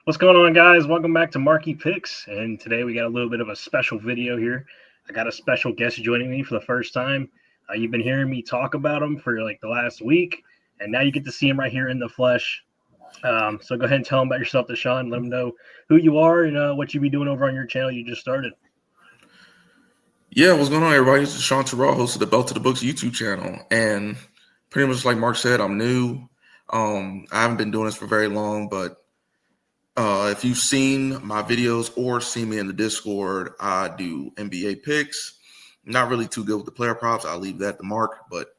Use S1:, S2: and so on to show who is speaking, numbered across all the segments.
S1: What's going on, guys? Welcome back to Marky Picks. And today we got a little bit of a special video here. I got a special guest joining me for the first time. You've been hearing me talk about him for like the last week, and now you get to see him right here in the flesh. So go ahead and tell him about yourself, DeShawn. Let him know who you are and what you be doing over on your channel you just started.
S2: Yeah, what's going on, everybody? This is DeShawn2Raw, host of the Belt to the Books YouTube channel. And pretty much like Mark said, I'm new. I haven't been doing this for very long, but if you've seen my videos or seen me in the Discord, I do NBA picks. Not really too good with the player props. I'll leave that to Mark, but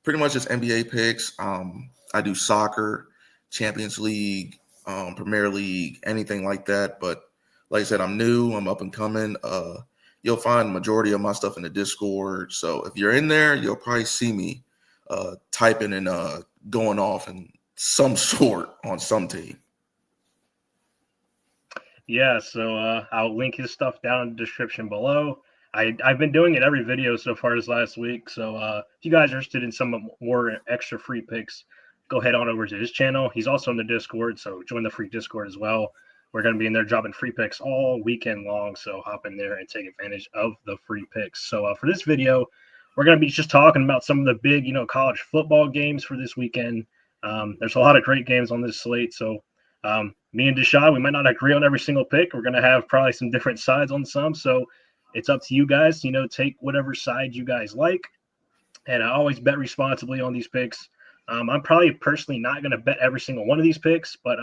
S2: pretty much just NBA picks. I do soccer, Champions League, Premier League, anything like that. But like I said, I'm new. I'm up and coming. You'll find the majority of my stuff in the Discord. So if you're in there, you'll probably see me typing and going off in some sort on some team.
S1: Yeah, so I'll link his stuff down in the description below. I've been doing it every video so far this last week. So if you guys are interested in some more extra free picks, go head on over to his channel. He's also in the Discord, so join the free Discord as well. We're going to be in there dropping free picks all weekend long, so hop in there and take advantage of the free picks. So for this video, we're going to be just talking about some of the big, college football games for this weekend. There's a lot of great games on this slate, so me and DeShawn, we might not agree on every single pick. We're going to have probably some different sides on some, so it's up to you guys. Take whatever side you guys like, and I always bet responsibly on these picks. I'm probably personally not going to bet every single one of these picks, but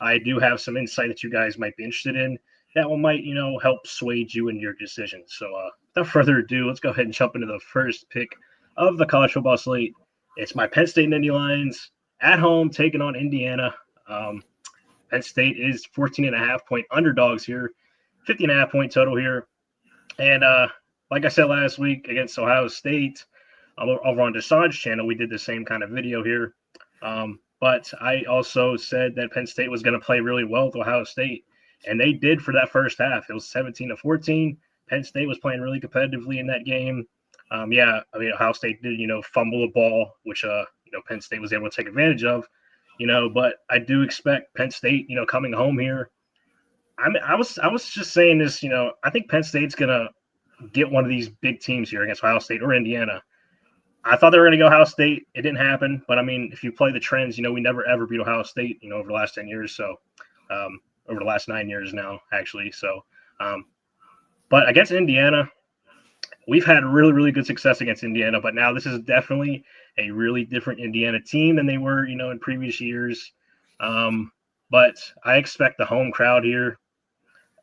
S1: I do have some insight that you guys might be interested in that might, help sway you in your decision. So without further ado, let's go ahead and jump into the first pick of the college football slate. It's my Penn State Nittany Lions at home taking on Indiana. Penn State is 14.5-point underdogs here, 50.5-point total here. And like I said last week against Ohio State, over on DeShawn's channel, we did the same kind of video here. But I also said that Penn State was going to play really well with Ohio State, and they did for that first half. It was 17-14. Penn State was playing really competitively in that game. Ohio State did, fumble the ball, which, Penn State was able to take advantage of, but I do expect Penn State, coming home here. I was just saying this, I think Penn State's going to get one of these big teams here against Ohio State or Indiana. I thought they were going to go Ohio State. It didn't happen. But, if you play the trends, we never, ever beat Ohio State, over the last 10 years. So over the last 9 years now, actually. So, but against Indiana, we've had really, really good success against Indiana. But now this is definitely a really different Indiana team than they were, in previous years. But I expect the home crowd here.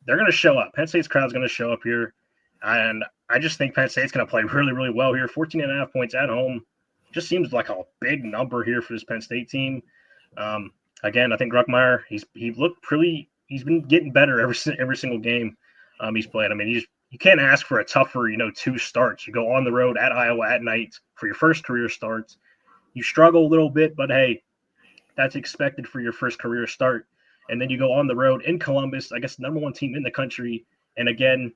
S1: They're going to show up. Penn State's crowd's going to show up here. And I just think Penn State's going to play really, really well here. 14.5 points at home just seems like a big number here for this Penn State team. Again, I think Ruckmeyer, he's been getting better every single game he's played. You can't ask for a tougher, 2 starts. You go on the road at Iowa at night for your first career starts. You struggle a little bit, but hey, that's expected for your first career start. And then you go on the road in Columbus, I guess the number 1 team in the country. And again,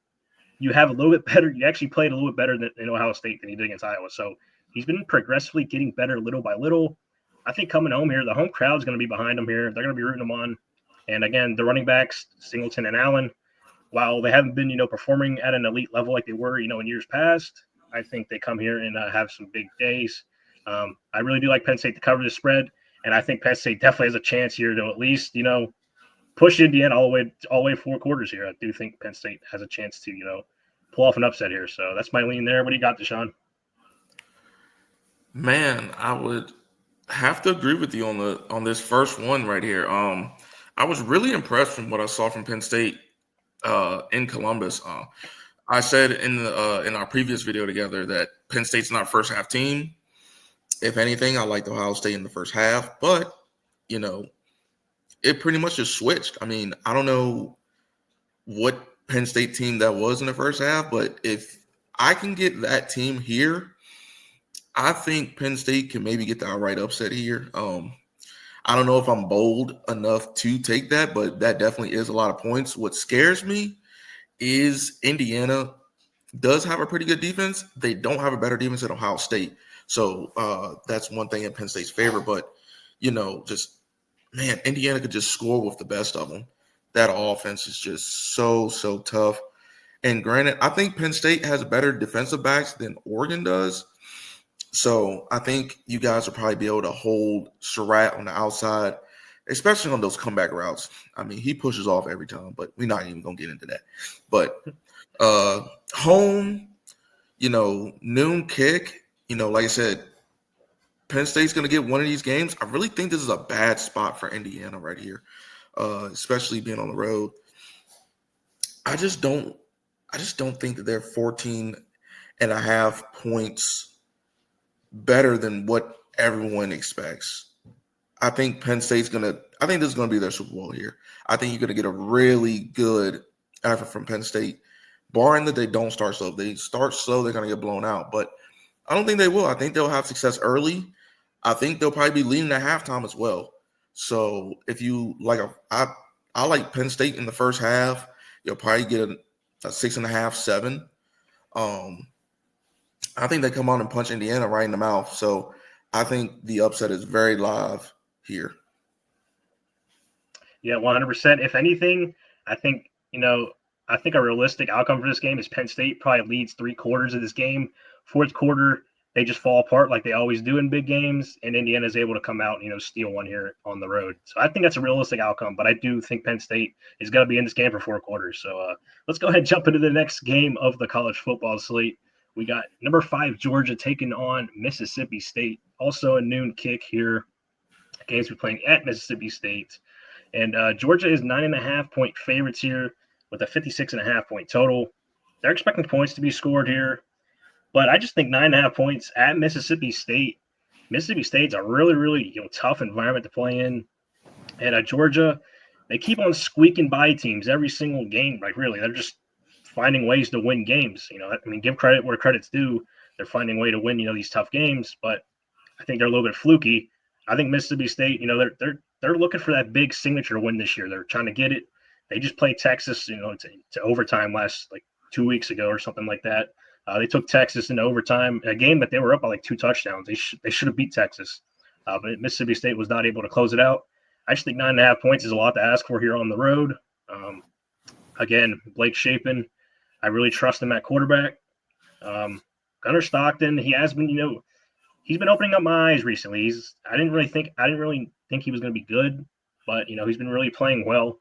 S1: you have a little bit better. You actually played a little bit better in Ohio State than you did against Iowa. So he's been progressively getting better little by little. I think coming home here, the home crowd's going to be behind him here. They're going to be rooting him on. And again, the running backs, Singleton and Allen, while they haven't been, performing at an elite level like they were, in years past, I think they come here and have some big days. I really do like Penn State to cover the spread. And I think Penn State definitely has a chance here to at least, push Indiana all the way 4 quarters here. I do think Penn State has a chance to, pull off an upset here. So that's my lean there. What do you got, DeShawn?
S2: Man, I would have to agree with you on this first one right here. I was really impressed from what I saw from Penn State in Columbus. I said in our previous video together that Penn State's not a first half team. If anything, I liked Ohio State in the first half, but it pretty much just switched. I don't know what Penn State team that was in the first half, but if I can get that team here, I think Penn State can maybe get the outright upset here. I don't know if I'm bold enough to take that, but that definitely is a lot of points. What scares me is Indiana does have a pretty good defense. They don't have a better defense than Ohio State. So that's one thing in Penn State's favor. But, just man, Indiana could just score with the best of them. That offense is just so tough. And granted, I think Penn State has better defensive backs than Oregon does. So I think you guys will probably be able to hold Surratt on the outside, especially on those comeback routes. I mean, he pushes off every time, but we're not even going to get into that. But home, noon kick, like I said, Penn State's going to get one of these games. I really think this is a bad spot for Indiana right here, especially being on the road. I just don't think that they're 14 and a half points better than what everyone expects. I think this is going to be their Super Bowl here. I think you're going to get a really good effort from Penn State, barring that they don't start slow. If they start slow, they're going to get blown out. But I don't think they will. I think they'll have success early. I think they'll probably be leading at halftime as well. So if you like, I like Penn State in the first half. You'll probably get a 6.5, 7. I think they come on and punch Indiana right in the mouth. So I think the upset is very live here.
S1: Yeah, 100%. If anything, I think a realistic outcome for this game is Penn State probably leads 3/4 of this game. Fourth quarter, they just fall apart like they always do in big games, and Indiana is able to come out and steal one here on the road. So I think that's a realistic outcome, but I do think Penn State is going to be in this game for 4 quarters. So let's go ahead and jump into the next game of the college football slate. We got number 5 Georgia taking on Mississippi State. Also a noon kick here. Games we're playing at Mississippi State. And Georgia is 9.5-point favorites here with a 56.5-point total. They're expecting points to be scored here. But I just think 9.5 points at Mississippi State. Mississippi State's a really, really tough environment to play in. And Georgia, they keep on squeaking by teams every single game. Like, really, they're just finding ways to win games. I mean, give credit where credit's due. They're finding a way to win, these tough games. But I think they're a little bit fluky. I think Mississippi State, they're looking for that big signature win this year. They're trying to get it. They just played Texas, to overtime last 2 weeks ago or something like that. They took Texas into overtime, a game that they were up by 2 touchdowns. They should have beat Texas, but Mississippi State was not able to close it out. I just think 9.5 points is a lot to ask for here on the road. Again, Blake Shapen, I really trust him at quarterback. Gunnar Stockton, he has been, he's been opening up my eyes recently. I didn't really think he was going to be good, but he's been really playing well.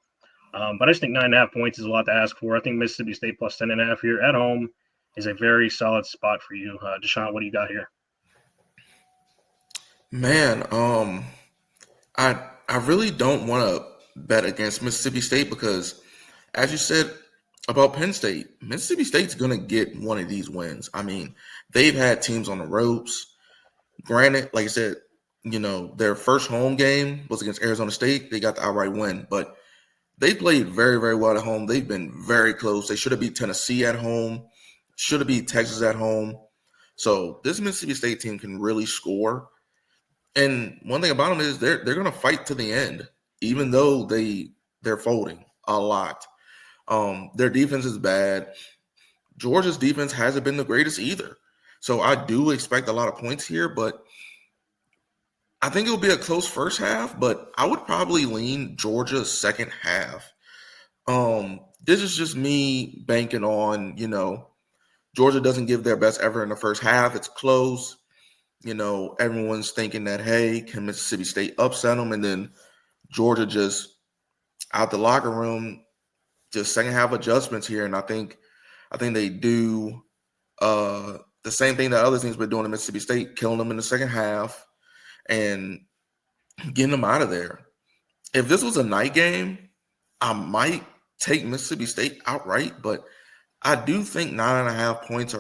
S1: But I just think 9.5 points is a lot to ask for. I think Mississippi State plus 10.5 here at home is a very solid spot for you. DeShawn, what do you got here?
S2: Man, I really don't want to bet against Mississippi State because, as you said about Penn State, Mississippi State's going to get one of these wins. I mean, they've had teams on the ropes. Granted, like I said, their first home game was against Arizona State. They got the outright win, but they played very, very well at home. They've been very close. They should have beat Tennessee at home, should have beat Texas at home. So this Mississippi State team can really score. And one thing about them is they're going to fight to the end, even though they're folding a lot. Their defense is bad. Georgia's defense hasn't been the greatest either. So I do expect a lot of points here, but I think it'll be a close first half, but I would probably lean Georgia's second half. This is just me banking on, Georgia doesn't give their best ever in the first half. It's close. Everyone's thinking that, hey, can Mississippi State upset them? And then Georgia just out the locker room, just second half adjustments here. And I think they do the same thing that other teams been doing in Mississippi State, killing them in the second half and getting them out of there. If this was a night game, I might take Mississippi State outright, but I do think 9.5 points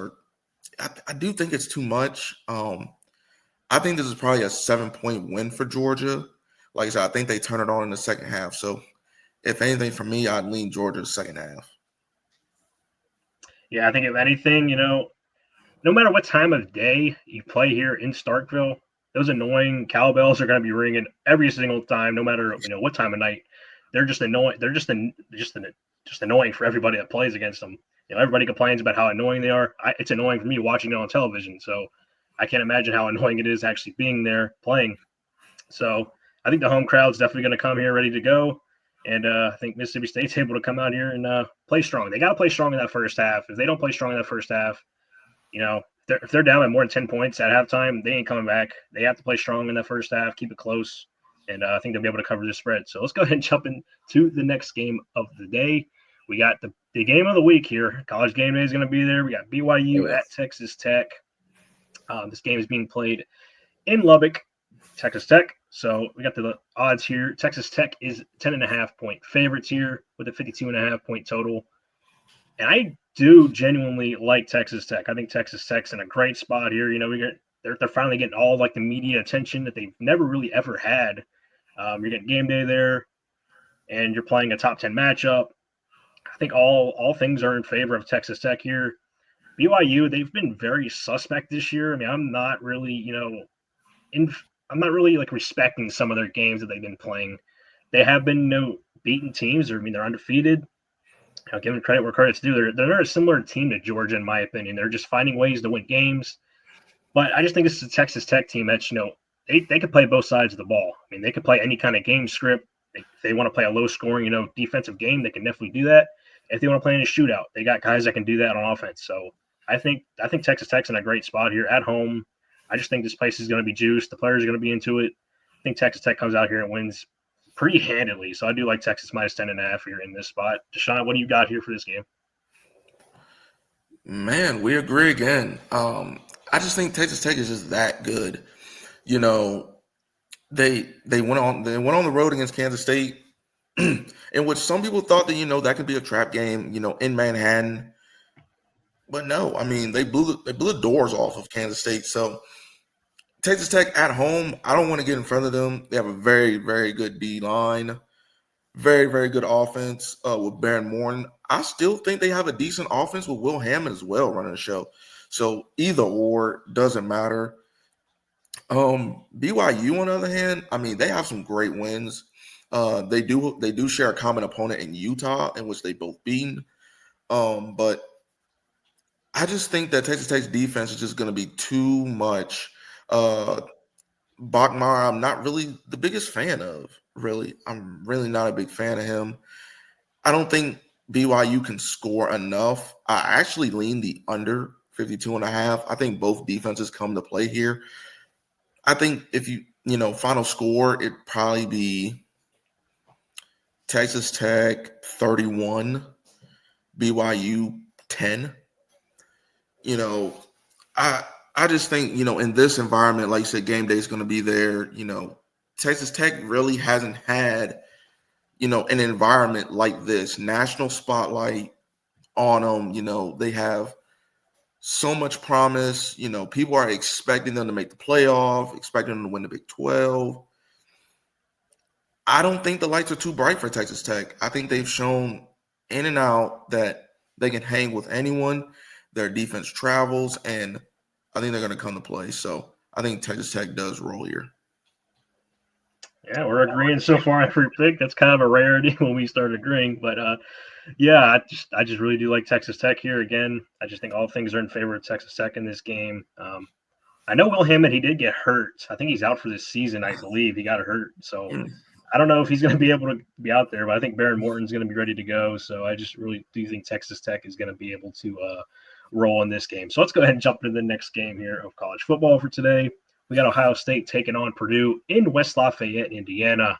S2: I do think it's too much. I think this is probably a 7-point win for Georgia. Like I said, I think they turn it on in the second half. So if anything for me, I'd lean Georgia's second half.
S1: Yeah, I think if anything, no matter what time of day you play here in Starkville, those annoying cowbells are going to be ringing every single time, no matter what time of night. They're just annoying. They're just annoying for everybody that plays against them. Everybody complains about how annoying they are. It's annoying for me watching it on television. So I can't imagine how annoying it is actually being there playing. So I think the home crowd's definitely going to come here ready to go. And I think Mississippi State's able to come out here and play strong. They got to play strong in that first half. If they don't play strong in that first half, if they're down by more than 10 points at halftime, they ain't coming back. They have to play strong in that first half, keep it close, and I think they'll be able to cover the spread. So let's go ahead and jump into the next game of the day. We got the game of the week here. College game day is going to be there. We got BYU at Texas Tech. This game is being played in Lubbock, Texas Tech. So we got the odds here. Texas Tech is 10.5-point favorites here with a 52.5-point total. And I do genuinely like Texas Tech. I think Texas Tech's in a great spot here. They're finally getting all like the media attention that they've never really ever had. You're getting game day there, and you're playing a top 10 matchup. I think all things are in favor of Texas Tech here. BYU, they've been very suspect this year. I mean, I'm not really, I'm not really like respecting some of their games that they've been playing. They have been beaten teams. They're undefeated. Give them credit where credit's due. They're a similar team to Georgia, in my opinion. They're just finding ways to win games. But I just think this is a Texas Tech team that's, they could play both sides of the ball. I mean, they could play any kind of game script. If they want to play a low-scoring, defensive game, they can definitely do that. If they want to play in a shootout, they got guys that can do that on offense. So I think Texas Tech's in a great spot here at home. I just think this place is going to be juiced. The players are going to be into it. I think Texas Tech comes out here and wins pretty handily. So I do like Texas minus 10.5 here in this spot. DeShawn, what do you got here for this game?
S2: Man, we agree again. I just think Texas Tech is just that good. They went on the road against Kansas State, in which some people thought that that could be a trap game, in Manhattan. But no, I mean they blew the doors off of Kansas State. So Texas Tech at home, I don't want to get in front of them. They have a very, very good D line, very, very good offense with Baron Morton. I still think they have a decent offense with Will Hammond as well running the show. So either or doesn't matter. BYU on the other hand, I mean they have some great wins. They do share a common opponent in Utah, in which they both beaten. But I just think that Texas Tech's defense is just going to be too much. Bachmar, I'm not really the biggest fan of, really. I'm really not a big fan of him. I don't think BYU can score enough. I actually lean the under 52.5. I think both defenses come to play here. I think if final score, it'd probably be Texas Tech 31, BYU 10. I just think, in this environment, like you said, game day is going to be there. Texas Tech really hasn't had, an environment like this, national spotlight on them. They have so much promise. People are expecting them to make the playoff, expecting them to win the Big 12. I don't think the lights are too bright for Texas Tech. I think they've shown in and out that they can hang with anyone. Their defense travels, and I think they're going to come to play. So I think Texas Tech does roll here.
S1: Yeah, we're agreeing so far on every pick. That's kind of a rarity when we start agreeing. But yeah, I just really do like Texas Tech here. Again, I just think all things are in favor of Texas Tech in this game. I know Will Hammond, he did get hurt. I think he's out for this season, I believe. He got hurt. So I don't know if he's going to be able to be out there, but I think Baron Morton's going to be ready to go. So I just really do think Texas Tech is going to be able to roll in this game. So let's go ahead and jump into the next game here of college football for today. We got Ohio State taking on Purdue in West Lafayette, Indiana.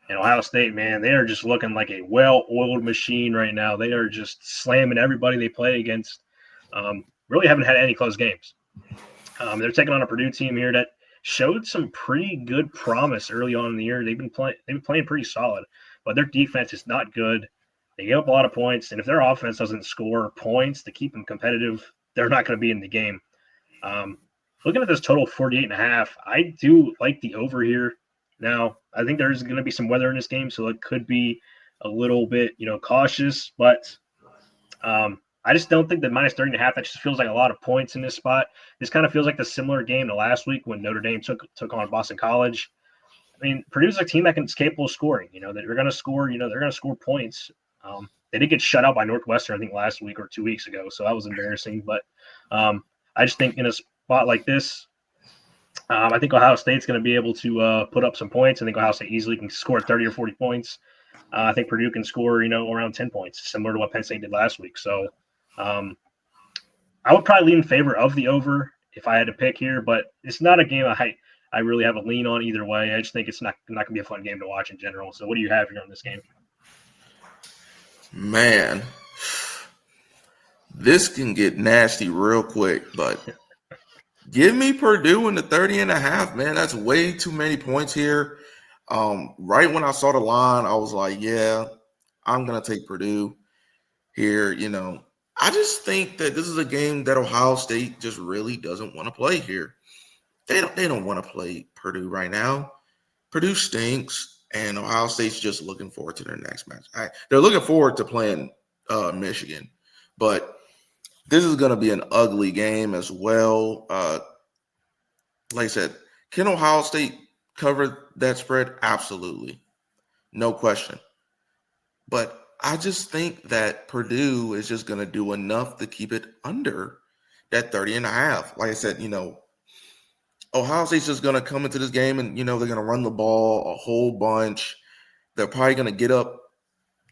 S1: And Ohio State, man, they are just looking like a well-oiled machine right now. They are just slamming everybody they play against. Really haven't had any close games. They're taking on a Purdue team here that showed some pretty good promise early on in the year. They've been playing pretty solid, but their defense is not good. They give up a lot of points, and if their offense doesn't score points to keep them competitive, they're not going to be in the game. Looking at this total 48.5, I do like the over here. Now, I think there's going to be some weather in this game, so it could be a little bit, cautious, but I just don't think that minus 30.5, that just feels like a lot of points in this spot. This kind of feels like the similar game to last week when Notre Dame took on Boston College. I mean, Purdue's a team that is capable of scoring. They're going to score. They're going to score points. They did get shut out by Northwestern, I think, last week or 2 weeks ago, so that was embarrassing. But I just think in a spot like this, I think Ohio State's going to be able to put up some points. I think Ohio State easily can score 30 or 40 points. I think Purdue can score, around 10 points, similar to what Penn State did last week. So um, I would probably lean in favor of the over if I had to pick here, but it's not a game I really have a lean on either way. I just think it's not going to be a fun game to watch in general. So what do you have here on this game?
S2: Man, this can get nasty real quick, but give me Purdue in the 30.5, man. That's way too many points here. Right when I saw the line, I was like, yeah, I'm going to take Purdue here. I just think that this is a game that Ohio State just really doesn't want to play here. They don't want to play Purdue right now. Purdue stinks, and Ohio State's just looking forward to their next match. They're looking forward to playing Michigan, but this is going to be an ugly game as well. Like I said, can Ohio State cover that spread? Absolutely. No question. But I just think that Purdue is just going to do enough to keep it under that 30.5. Like I said, Ohio State's just going to come into this game and, they're going to run the ball a whole bunch. They're probably going to get up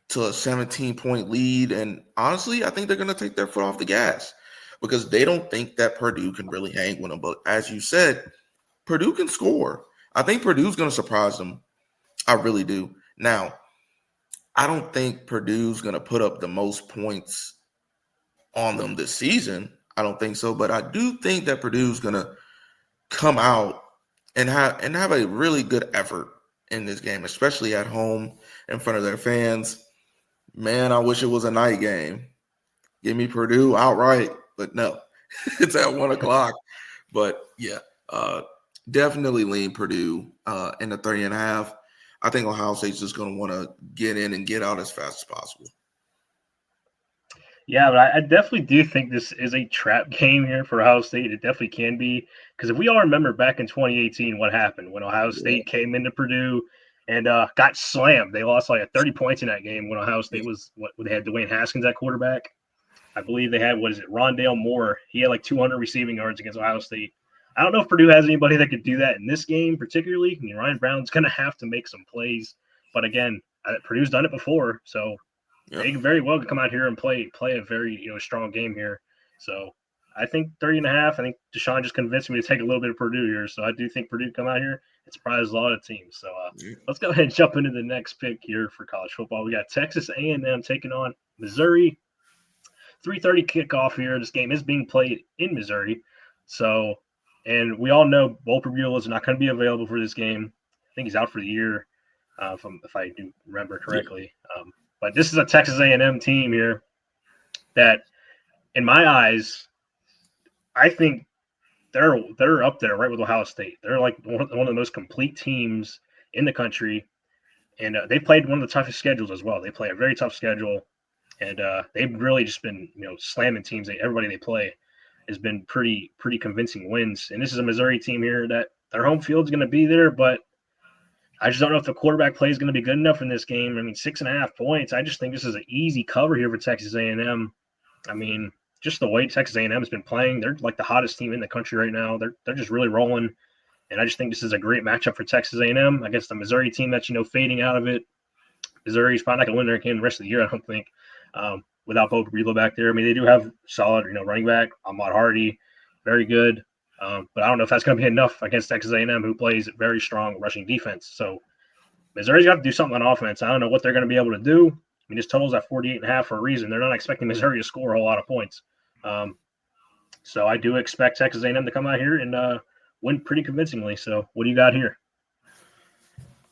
S2: to a 17-point lead. And honestly, I think they're going to take their foot off the gas because they don't think that Purdue can really hang with them. But as you said, Purdue can score. I think Purdue's going to surprise them. I really do. Now, I don't think Purdue's going to put up the most points on them this season. I don't think so. But I do think that Purdue's going to come out and have a really good effort in this game, especially at home in front of their fans. Man, I wish it was a night game. Give me Purdue outright, but no, it's at 1:00. But yeah, definitely lean Purdue in the 30.5. I think Ohio State's just going to want to get in and get out as fast as possible.
S1: Yeah, but I definitely do think this is a trap game here for Ohio State. It definitely can be because if we all remember back in 2018, what happened when Ohio State came into Purdue and got slammed. They lost like 30 points in that game when Ohio State they had Dwayne Haskins at quarterback. I believe they had, Rondale Moore. He had like 200 receiving yards against Ohio State. I don't know if Purdue has anybody that could do that in this game particularly. I mean, Ryan Brown's going to have to make some plays. But again, Purdue's done it before, so they very well could come out here and play a very strong game here. So I think 30.5. I think DeShawn just convinced me to take a little bit of Purdue here. So I do think Purdue come out here and surprise a lot of teams. So let's go ahead and jump into the next pick here for college football. We got Texas A&M taking on Missouri. 3:30 kickoff here. This game is being played in Missouri. So, and we all know Bo Prabula is not going to be available for this game. I think he's out for the year, if I do remember correctly. But this is a Texas A&M team here that, in my eyes, I think they're up there right with Ohio State. They're like one of the most complete teams in the country, and they played one of the toughest schedules as well. They play a very tough schedule. And they've really just been, slamming teams. Everybody they play has been pretty convincing wins. And this is a Missouri team here that their home field is going to be there, but I just don't know if the quarterback play is going to be good enough in this game. I mean, 6.5 points. I just think this is an easy cover here for Texas A&M. I mean, just the way Texas A&M has been playing, they're like the hottest team in the country right now. They're just really rolling, and I just think this is a great matchup for Texas A&M against the Missouri team that's fading out of it. Missouri's probably not going to win their game the rest of the year, I don't think. Without Bo Prabula back there. I mean, they do have solid, running back, Ahmad Hardy, very good. But I don't know if that's going to be enough against Texas A&M, who plays very strong rushing defense. So Missouri's got to do something on offense. I don't know what they're going to be able to do. I mean, this total's at 48.5 for a reason. They're not expecting Missouri to score a whole lot of points. So I do expect Texas A&M to come out here and win pretty convincingly. So what do you got here?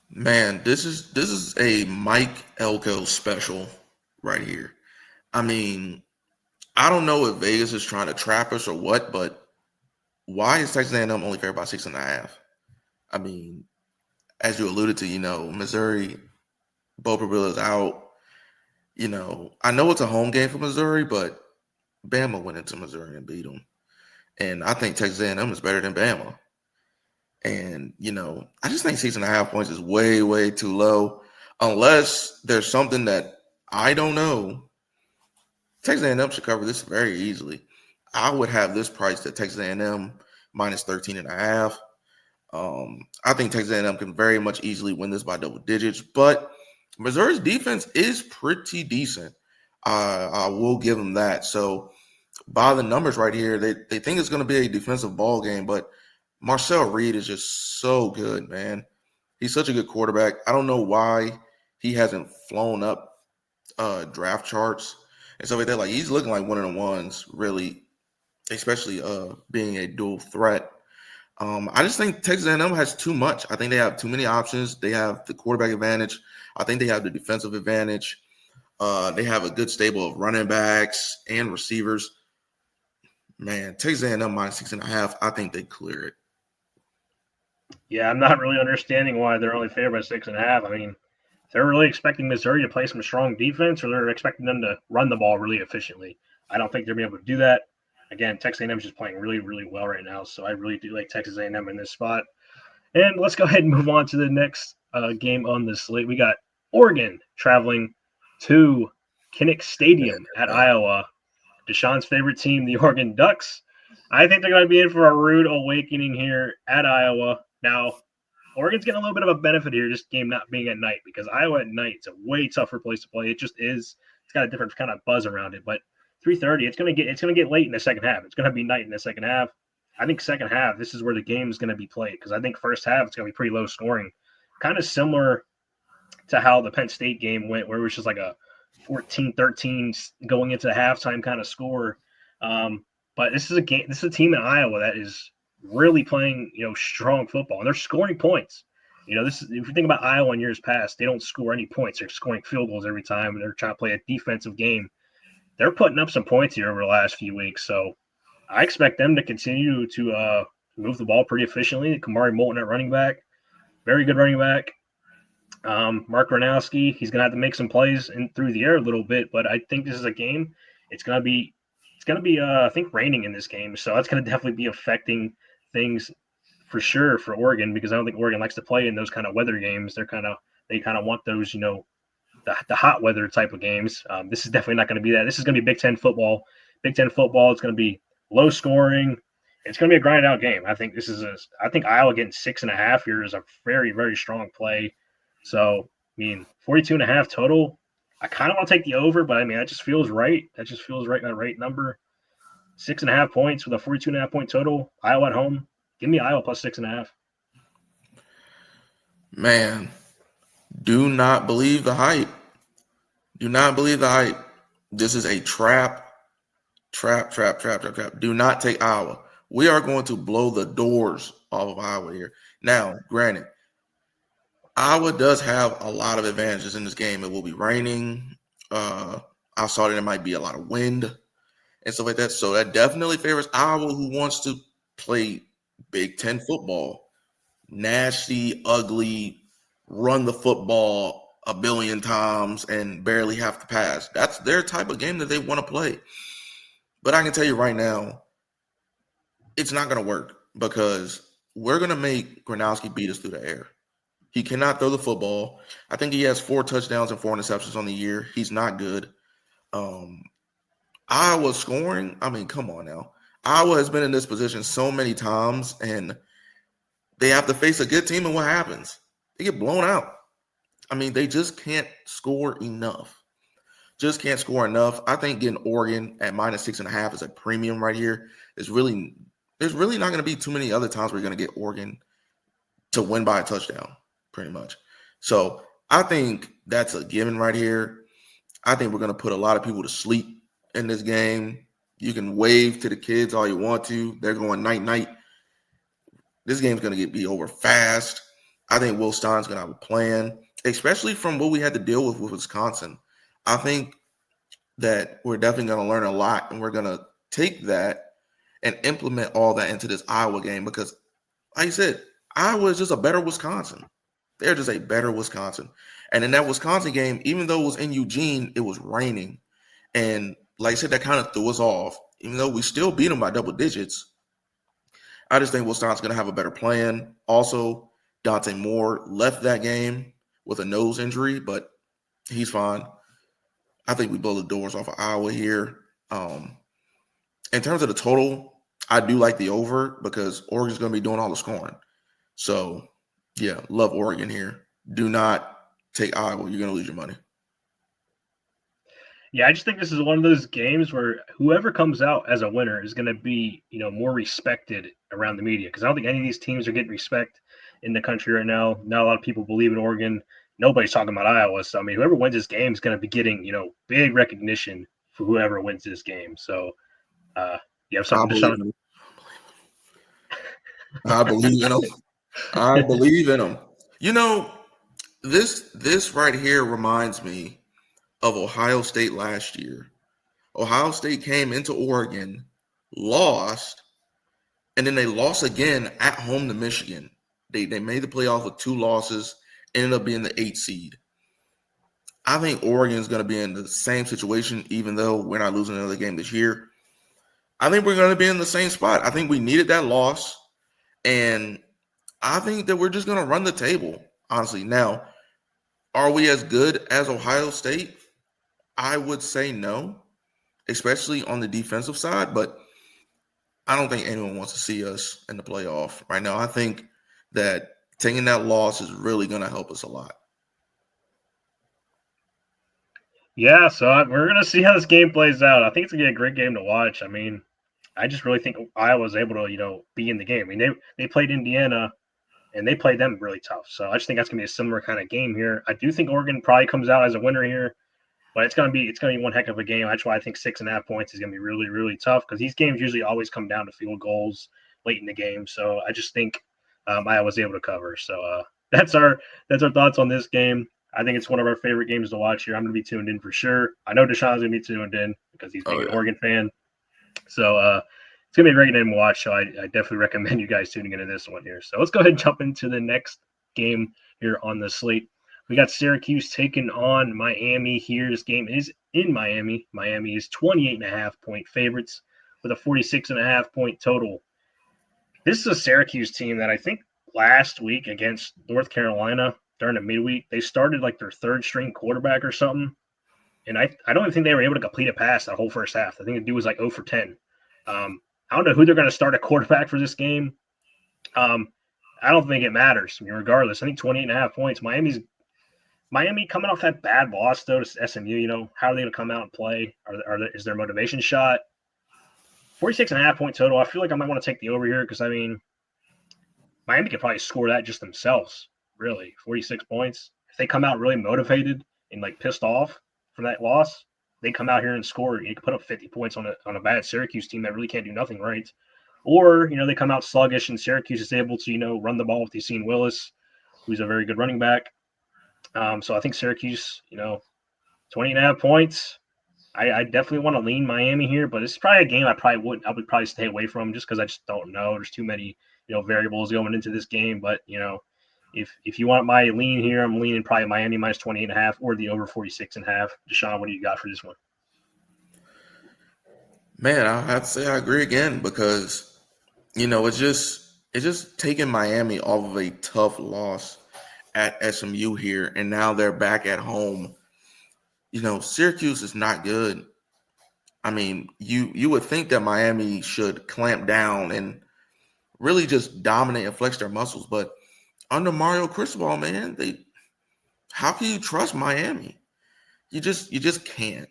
S2: Man, this is a Mike Elko special right here. I mean, I don't know if Vegas is trying to trap us or what, but why is Texas A&M only favored by 6.5? I mean, as you alluded to, Missouri, Bo Prabula is out. I know it's a home game for Missouri, but Bama went into Missouri and beat them. And I think Texas A&M is better than Bama. And, I just think 6.5 points is way, way too low. Unless there's something that I don't know. Texas A&M should cover this very easily. I would have this priced at Texas A&M minus 13.5. I think Texas A&M can very much easily win this by double digits, but Missouri's defense is pretty decent. I will give them that. So by the numbers right here, they think it's going to be a defensive ball game, but Marcel Reed is just so good, man. He's such a good quarterback. I don't know why he hasn't flown up draft charts and stuff like that. Like, he's looking like one of the ones, really, especially being a dual threat. I just think Texas A&M has too much. I think they have too many options. They have the quarterback advantage. I think they have the defensive advantage. They have a good stable of running backs and receivers. Man, Texas A&M -6.5. I think they clear it.
S1: Yeah, I'm not really understanding why they're only favored by 6.5. I mean, they're really expecting Missouri to play some strong defense, or they're expecting them to run the ball really efficiently. I don't think they're going to be able to do that. Again, Texas A&M is just playing really, really well right now, so I really do like Texas A&M in this spot. And let's go ahead and move on to the next game on the slate. We got Oregon traveling to Kinnick Stadium at Iowa. DeShawn's favorite team, the Oregon Ducks. I think they're going to be in for a rude awakening here at Iowa. Now, Oregon's getting a little bit of a benefit here, this game not being at night, because Iowa at night, it's a way tougher place to play. It just is. It's got a different kind of buzz around it. But 3:30, it's going to get late in the second half. It's going to be night in the second half. I think second half, this is where the game is going to be played, because I think first half it's going to be pretty low scoring, kind of similar to how the Penn State game went, where it was just like a 14-13 going into the halftime kind of score. But this is a game. This is a team in Iowa that is really playing, strong football, and they're scoring points. This is, if you think about Iowa in years past, they don't score any points. They're scoring field goals every time, and they're trying to play a defensive game. They're putting up some points here over the last few weeks, so I expect them to continue to move the ball pretty efficiently. Kamari Moulton at running back, very good running back. Mark Gronowski, he's going to have to make some plays through the air a little bit, but I think this is a game. It's going to be, I think, raining in this game, so that's going to definitely be affecting things for sure for Oregon, because I don't think Oregon likes to play in those kind of weather games. They kind of want those, the hot weather type of games. This is definitely not going to be that. This is going to be Big Ten football. Big Ten football. It's going to be low scoring. It's going to be a grinded out game. I think I think Iowa getting 6.5 here is a very, very strong play. So, 42.5 total. I kind of want to take the over, but that just feels right. That just feels right, my right number. 6.5 points with a 42.5 point total. Iowa at home. Give me Iowa plus 6.5.
S2: Man, do not believe the hype. Do not believe the hype. This is a trap. Trap. Do not take Iowa. We are going to blow the doors off of Iowa here. Now, granted, Iowa does have a lot of advantages in this game. It will be raining. I saw that it might be a lot of wind and stuff like that. So that definitely favors Iowa, who wants to play Big Ten football. Nasty, ugly, run the football a billion times and barely have to pass. That's their type of game that they want to play. But I can tell you right now, it's not going to work, because we're going to make Gronowski beat us through the air. He cannot throw the football. I think he has 4 touchdowns and 4 interceptions on the year. He's not good. Iowa scoring, come on now. Iowa has been in this position so many times, and they have to face a good team, and what happens? They get blown out. They just can't score enough. Just can't score enough. I think getting Oregon at -6.5 is a premium right here. There's really not going to be too many other times where you're going to get Oregon to win by a touchdown, pretty much. So I think that's a given right here. I think we're going to put a lot of people to sleep in this game. You can wave to the kids all you want to. They're going night-night. This game's going to be over fast. I think Will Stein's going to have a plan, especially from what we had to deal with Wisconsin. I think that we're definitely going to learn a lot, and we're going to take that and implement all that into this Iowa game, because, like I said, Iowa is just a better Wisconsin. They're just a better Wisconsin. And in that Wisconsin game, even though it was in Eugene, it was raining. And like I said, that kind of threw us off. Even though we still beat them by double digits, I just think Wisconsin's going to have a better plan. Also, Dante Moore left that game with a nose injury, but he's fine. I think we blow the doors off of Iowa here. In terms of the total, I do like the over, because Oregon's going to be doing all the scoring. So, yeah, love Oregon here. Do not take Iowa. You're going to lose your money.
S1: Yeah, I just think this is one of those games where whoever comes out as a winner is going to be, more respected around the media. Because I don't think any of these teams are getting respect in the country right now. Not a lot of people believe in Oregon. Nobody's talking about Iowa. So, I mean, whoever wins this game is going to be getting, big recognition for whoever wins this game. So, you have
S2: I
S1: something to
S2: believe
S1: show?
S2: in them. I believe in them. I believe in them. You know, this right here reminds me of Ohio State last year. Ohio State came into Oregon, lost, and then they lost again at home to Michigan. They made the playoff with 2 losses, ended up being the 8th seed. I think Oregon's going to be in the same situation, even though we're not losing another game this year. I think we're going to be in the same spot. I think we needed that loss, and I think that we're just going to run the table, honestly. Now, are we as good as Ohio State? I would say no, especially on the defensive side, but I don't think anyone wants to see us in the playoff right now. I think that taking that loss is really going to help us a lot.
S1: Yeah, so we're going to see how this game plays out. I think it's going to be a great game to watch. I mean, I just really think Iowa was able to, be in the game. I mean, they played Indiana and they played them really tough. So I just think that's gonna be a similar kind of game here. I do think Oregon probably comes out as a winner here, but it's gonna be one heck of a game. That's why I think 6.5 points is gonna be really, really tough because these games usually always come down to field goals late in the game. So I just think Iowa was able to cover. So that's our thoughts on this game. I think it's one of our favorite games to watch here. I'm gonna be tuned in for sure. I know Deshaun's gonna be tuned in because he's being
S2: Oh,
S1: an
S2: yeah.
S1: Oregon fan. So it's gonna be a great game to watch. So I definitely recommend you guys tuning into this one here. So let's go ahead and jump into the next game here on the slate. We got Syracuse taking on Miami here. This game is in Miami. Miami is 28.5-point favorites with a 46.5-point total. This is a Syracuse team that I think last week against North Carolina during the midweek, they started like their third string quarterback or something. And I don't even think they were able to complete a pass that whole first half. I think the dude was like 0 for 10. I don't know who they're going to start at quarterback for this game. I don't think it matters. I mean, regardless, I think 28.5 points. Miami coming off that bad loss though to SMU. How are they going to come out and play? Is their motivation shot? 46.5-point total. I feel like I might want to take the over here because I mean, Miami could probably score that just themselves. Really, 46 points. If they come out really motivated and like pissed off from that loss, they come out here and score. You can put up 50 points on a bad Syracuse team that really can't do nothing right. Or, they come out sluggish and Syracuse is able to, run the ball with Yassine Willis, who's a very good running back. So I think Syracuse, 20.5 points. I definitely want to lean Miami here, but it's probably a game I would probably stay away from just because I just don't know. There's too many, variables going into this game. But, if you want my lean here, I'm leaning probably Miami minus 28.5 or the over 46.5. DeShawn, what do you got for this one?
S2: Man, I have to say I agree again because, it's just taking Miami off of a tough loss at SMU here, and now they're back at home. Syracuse is not good. I mean, you would think that Miami should clamp down and really just dominate and flex their muscles, but under Mario Cristobal, man, how can you trust Miami? You just can't.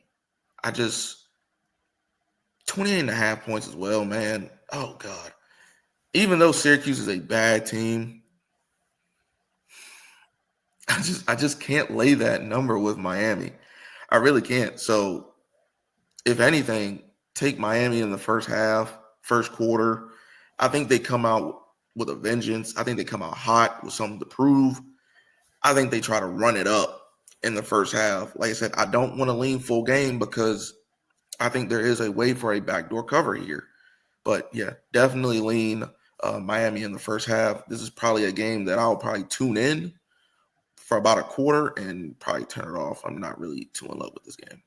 S2: 28.5 points as well, man. Oh God. Even though Syracuse is a bad team, I just can't lay that number with Miami. I really can't. So if anything, take Miami in the first half, first quarter. I think they come out with a vengeance. I think they come out hot with something to prove. I think they try to run it up in the first half. Like I said, I don't want to lean full game because I think there is a way for a backdoor cover here. But yeah, definitely lean Miami in the first half. This is probably a game that I'll probably tune in for about a quarter and probably turn it off. I'm not really too in love with this game.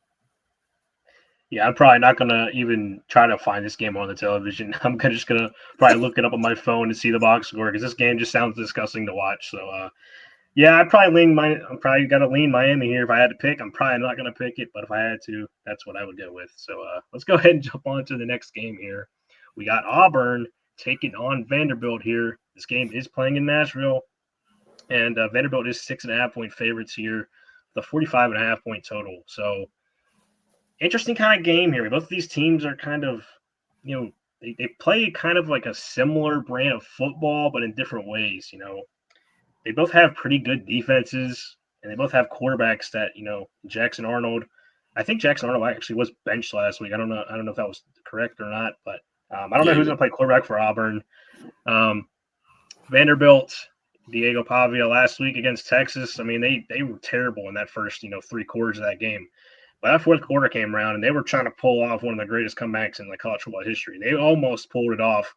S1: Yeah, I'm probably not gonna even try to find this game on the television. I'm just gonna probably look it up on my phone to see the box score because this game just sounds disgusting to watch. So, yeah, I'm probably gonna lean Miami here if I had to pick. I'm probably not gonna pick it, but if I had to, that's what I would go with. So, let's go ahead and jump on to the next game here. We got Auburn taking on Vanderbilt here. This game is playing in Nashville, and Vanderbilt is 6.5-point favorites here, the 45.5-point total. So interesting kind of game here. Both of these teams are kind of, they play kind of like a similar brand of football, but in different ways. They both have pretty good defenses, and they both have quarterbacks that, Jackson Arnold. I think Jackson Arnold actually was benched last week. I don't know if that was correct or not, but I don't know who's going to play quarterback for Auburn. Vanderbilt, Diego Pavia last week against Texas. I mean, they were terrible in that first, 3 quarters of that game. But that fourth quarter came around, and they were trying to pull off one of the greatest comebacks in college football history. They almost pulled it off.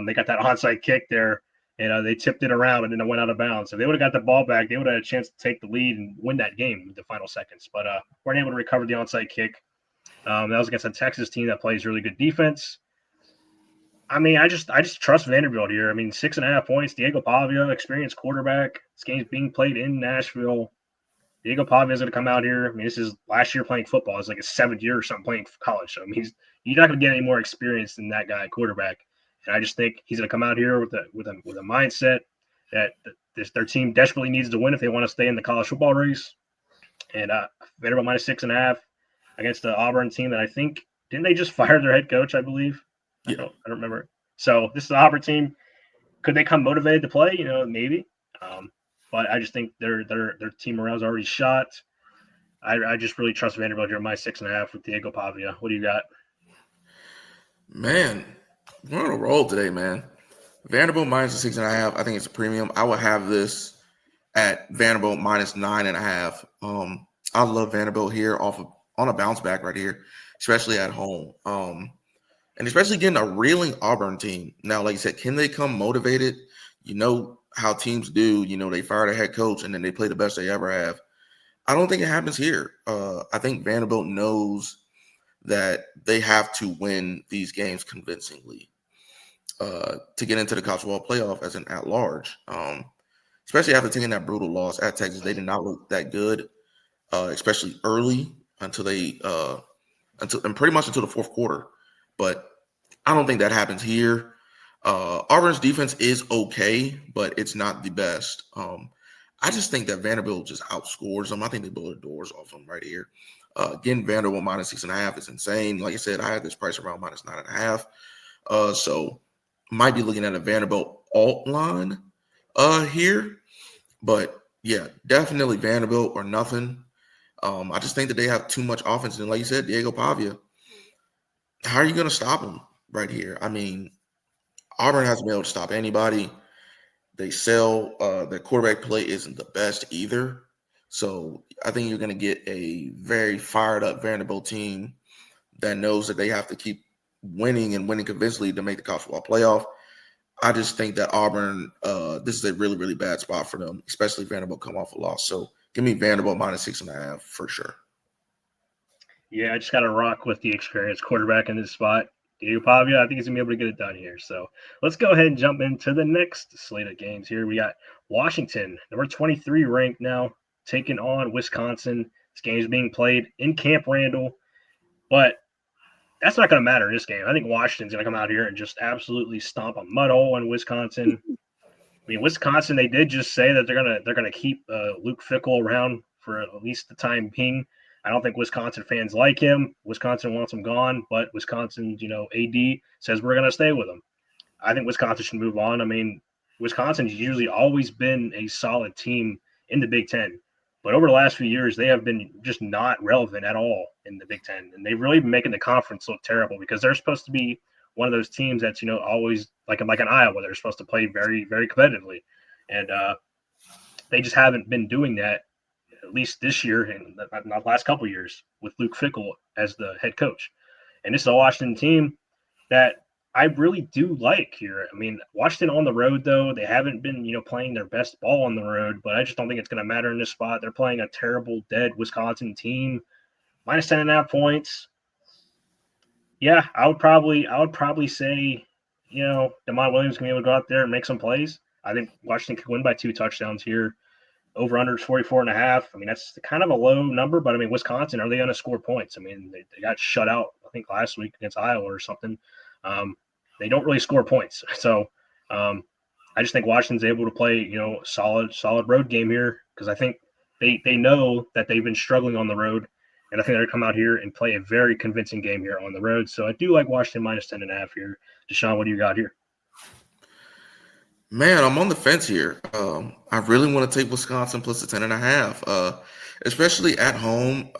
S1: They got that onside kick there, and they tipped it around, and then it went out of bounds. So they would have got the ball back. They would have had a chance to take the lead and win that game in the final seconds. But weren't able to recover the onside kick. That was against a Texas team that plays really good defense. I mean, I just trust Vanderbilt here. I mean, 6.5 points. Diego Pavia, experienced quarterback. This game's being played in Nashville. Diego Pavia is going to come out here. I mean, this is last year playing football. It's like his 7th year or something playing college. So, I mean, you're not going to get any more experience than that guy, quarterback. And I just think he's going to come out here with a mindset that their team desperately needs to win if they want to stay in the college football race. And Vanderbilt minus 6.5 against the Auburn team that I think didn't they just fire their head coach? I believe. Yeah. I don't remember. So this is the Auburn team. Could they come motivated to play? Maybe. But I just think their team morale is already shot. I just really trust Vanderbilt here, my 6.5 with Diego Pavia. What do you got?
S2: Man, we're on a roll today, man. Vanderbilt minus 6.5. I think it's a premium. I would have this at Vanderbilt minus 9.5. I love Vanderbilt here on a bounce back right here, especially at home. And especially getting a reeling Auburn team. Now, like you said, can they come motivated? You know how teams do. They fire their head coach and then they play the best they ever have. I don't think it happens here. I think Vanderbilt knows that they have to win these games convincingly to get into the college football playoff as an at-large. Especially after taking that brutal loss at Texas. They did not look that good, especially early and pretty much until the fourth quarter. But I don't think that happens here. Auburn's defense is okay, but it's not the best. I just think that Vanderbilt just outscores them. I think they blow the doors off them right here. Again, Vanderbilt minus 6.5 is insane. Like I said, I had this price around minus 9.5. So might be looking at a Vanderbilt alt line here. But yeah, definitely Vanderbilt or nothing. I just think that they have too much offense. And like you said, Diego Pavia, how are you going to stop him right here? I mean, Auburn hasn't been able to stop anybody. They sell. Their quarterback play isn't the best either. So I think you're going to get a very fired up Vanderbilt team that knows that they have to keep winning and winning convincingly to make the college football playoff. I just think that Auburn, this is a really, really bad spot for them, especially if Vanderbilt come off a loss. So give me Vanderbilt minus 6.5 for sure.
S1: Yeah, I just got to rock with the experienced quarterback in this spot. Diego Pavia, I think he's going to be able to get it done here. So let's go ahead and jump into the next slate of games here. We got Washington, number 23 ranked now, taking on Wisconsin. This game is being played in Camp Randall, but that's not going to matter in this game. I think Washington's going to come out here and just absolutely stomp a mud hole on Wisconsin. I mean, Wisconsin, they did just say that they're gonna keep Luke Fickell around for at least the time being. I don't think Wisconsin fans like him. Wisconsin wants him gone, but Wisconsin's, AD says we're going to stay with him. I think Wisconsin should move on. I mean, Wisconsin's usually always been a solid team in the Big Ten, but over the last few years, they have been just not relevant at all in the Big Ten, and they've really been making the conference look terrible because they're supposed to be one of those teams that's, always like an Iowa. They're supposed to play very, very competitively, and they just haven't been doing that. At least this year and not the last couple of years with Luke Fickell as the head coach. And this is a Washington team that I really do like here. I mean, Washington on the road, though, they haven't been, playing their best ball on the road, but I just don't think it's going to matter in this spot. They're playing a terrible, dead Wisconsin team, minus 10.5 points. Yeah, I would probably say, DeMont Williams can be able to go out there and make some plays. I think Washington could win by 2 touchdowns here. Over under is 44.5. I mean, that's kind of a low number, but I mean, Wisconsin, are they going to score points? I mean, they got shut out, I think, last week against Iowa or something. they don't really score points. So I just think Washington's able to play, solid road game here because I think they know that they've been struggling on the road, and I think they're going to come out here and play a very convincing game here on the road. So I do like Washington minus 10.5 here. DeShawn, what do you got here?
S2: Man, I'm on the fence here. I really want to take Wisconsin plus the 10.5, especially at home.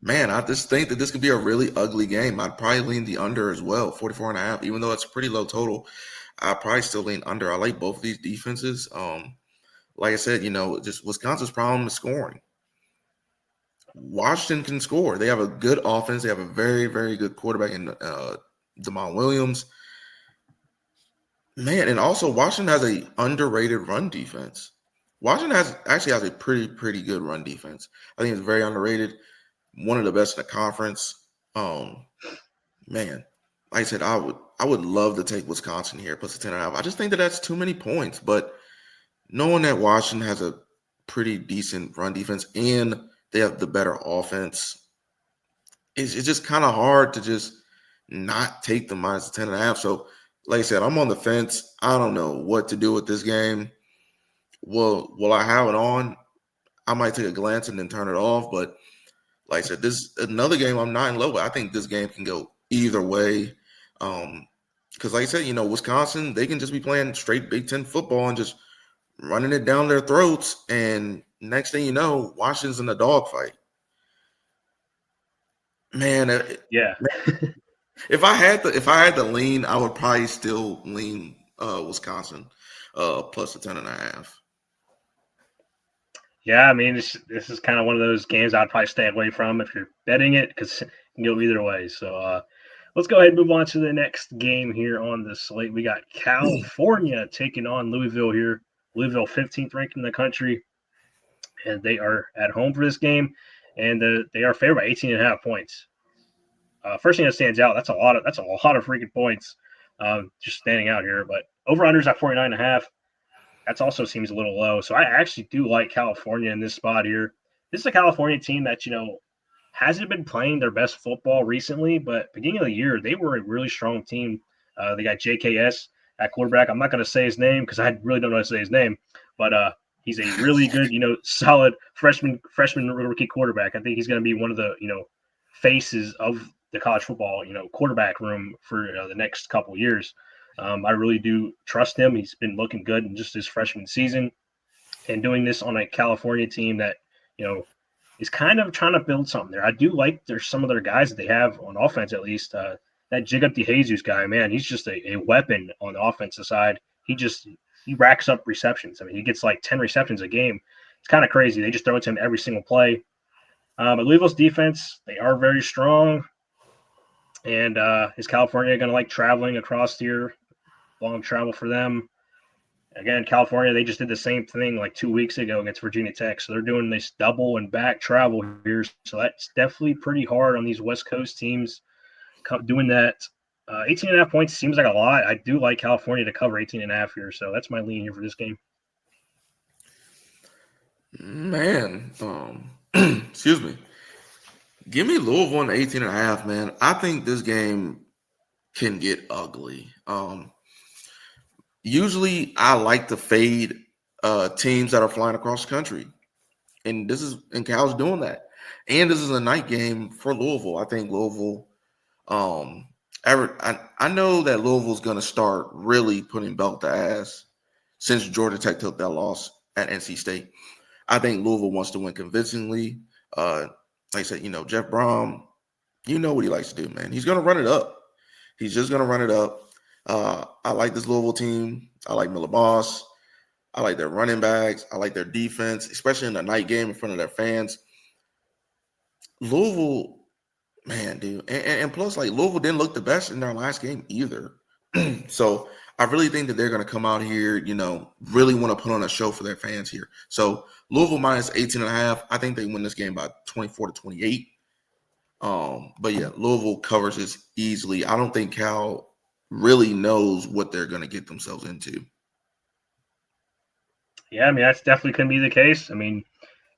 S2: Man, I just think that this could be a really ugly game. I'd probably lean the under as well, 44.5, even though it's a pretty low total. I'd probably still lean under. I like both of these defenses. Like I said, just Wisconsin's problem is scoring. Washington can score. They have a good offense. They have a very, very good quarterback in Damon Williams. Man, and also Washington has a underrated run defense. Washington actually has a pretty good run defense. I think it's very underrated. One of the best in the conference. Man, like I said, I would love to take Wisconsin here plus the 10.5. I just think that that's too many points. But knowing that Washington has a pretty decent run defense and they have the better offense, it's just kind of hard to just not take the minus 10.5. So, like I said, I'm on the fence. I don't know what to do with this game. Will I have it on? I might take a glance and then turn it off. But like I said, this is another game I'm not in love with. I think this game can go either way. Because like I said, Wisconsin, they can just be playing straight Big Ten football and just running it down their throats. And next thing you know, Washington's in a dogfight. Man,
S1: Yeah.
S2: if I had to lean, I would probably still lean Wisconsin plus the 10.5.
S1: Yeah, I mean, this is kind of one of those games I'd probably stay away from if you're betting it because it can go either way. So let's go ahead and move on to the next game here on the slate. We got California taking on Louisville here. Louisville 15th ranked in the country, and they are at home for this game, and they are favored by 18.5 points. First thing that stands out, that's a lot of freaking points just standing out here. But over-unders at 49.5. That also seems a little low. So I actually do like California in this spot here. This is a California team that, hasn't been playing their best football recently, but beginning of the year, they were a really strong team. They got JKS at quarterback. I'm not going to say his name because I really don't know how to say his name, but he's a really good, solid freshman rookie quarterback. I think he's going to be one of the, faces of the college football, quarterback room for the next couple of years. I really do trust him. He's been looking good in just his freshman season, and doing this on a California team that, is kind of trying to build something there. I do like there's some of their guys that they have on offense, at least. That Jacob DeJesus guy, man, he's just a weapon on the offensive side. He racks up receptions. I mean, he gets like 10 receptions a game. It's kind of crazy. They just throw it to him every single play. But Louisville's defense, they are very strong. And is California going to like traveling across here? Long travel for them. Again, California, they just did the same thing like 2 weeks ago against Virginia Tech. So they're doing this double and back travel here. So that's definitely pretty hard on these West Coast teams doing that. 18.5 points seems like a lot. I do like California to cover 18.5 here. So that's my lean here for this game.
S2: Man, excuse me. Give me Louisville on 18.5, man. I think this game can get ugly. Usually I like to fade teams that are flying across the country. And Cal's doing that. And this is a night game for Louisville. I think Louisville, I know that Louisville's going to start really putting belt to ass since Georgia Tech took that loss at NC State. I think Louisville wants to win convincingly. Like I said, Jeff Brom, you know what he likes to do, man. He's going to run it up. He's just going to run it up. I like this Louisville team. I like Miller Boss. I like their running backs. I like their defense, especially in the night game in front of their fans. Louisville, man, dude. And plus, like, Louisville didn't look the best in their last game either. So I really think that they're going to come out here, really want to put on a show for their fans here. So Louisville minus 18.5. I think they win this game by 24-28. But yeah, Louisville covers this easily. I don't think Cal really knows what they're going to get themselves into.
S1: Yeah, I mean, that's definitely going to be the case. I mean,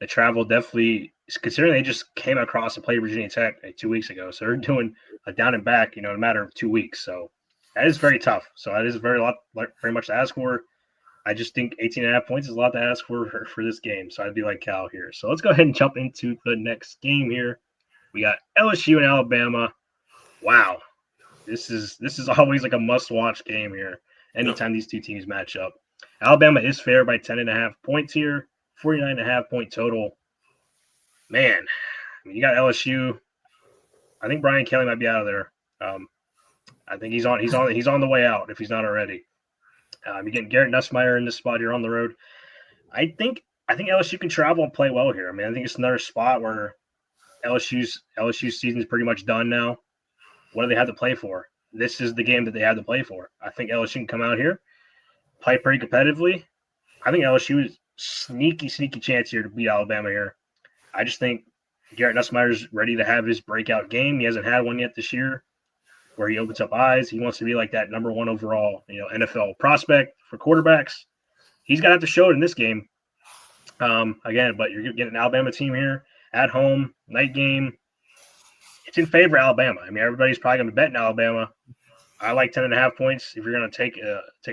S1: the travel definitely, considering they just came across and played Virginia Tech 2 weeks ago. So they're doing a down and back, in a matter of 2 weeks. So that is very tough. So that is very much to ask for. I just think 18.5 points is a lot to ask for this game. So I'd be like Cal here. So let's go ahead and jump into the next game here. We got LSU and Alabama. Wow. This is always like a must-watch game here. Anytime these two teams match up. Alabama is fair by 10.5 points here. 49.5 point total. Man, you got LSU. I think Brian Kelly might be out of there. I think he's on the way out if he's not already. You're getting Garrett Nussmeier in this spot here on the road. I think LSU can travel and play well here. I mean, I think it's another spot where LSU's season is pretty much done now. What do they have to play for? This is the game that they have to play for. I think LSU can come out here, play pretty competitively. I think LSU is sneaky chance here to beat Alabama here. I just think Garrett Nussmeier's ready to have his breakout game. He hasn't had one yet this year where he opens up eyes. He wants to be like that number one overall, NFL prospect for quarterbacks. He's got to have to show it in this game. Again, but you're getting an Alabama team here at home, night game. It's in favor of Alabama. I mean, everybody's probably going to be betting Alabama. I like 10.5 points. If you're going to take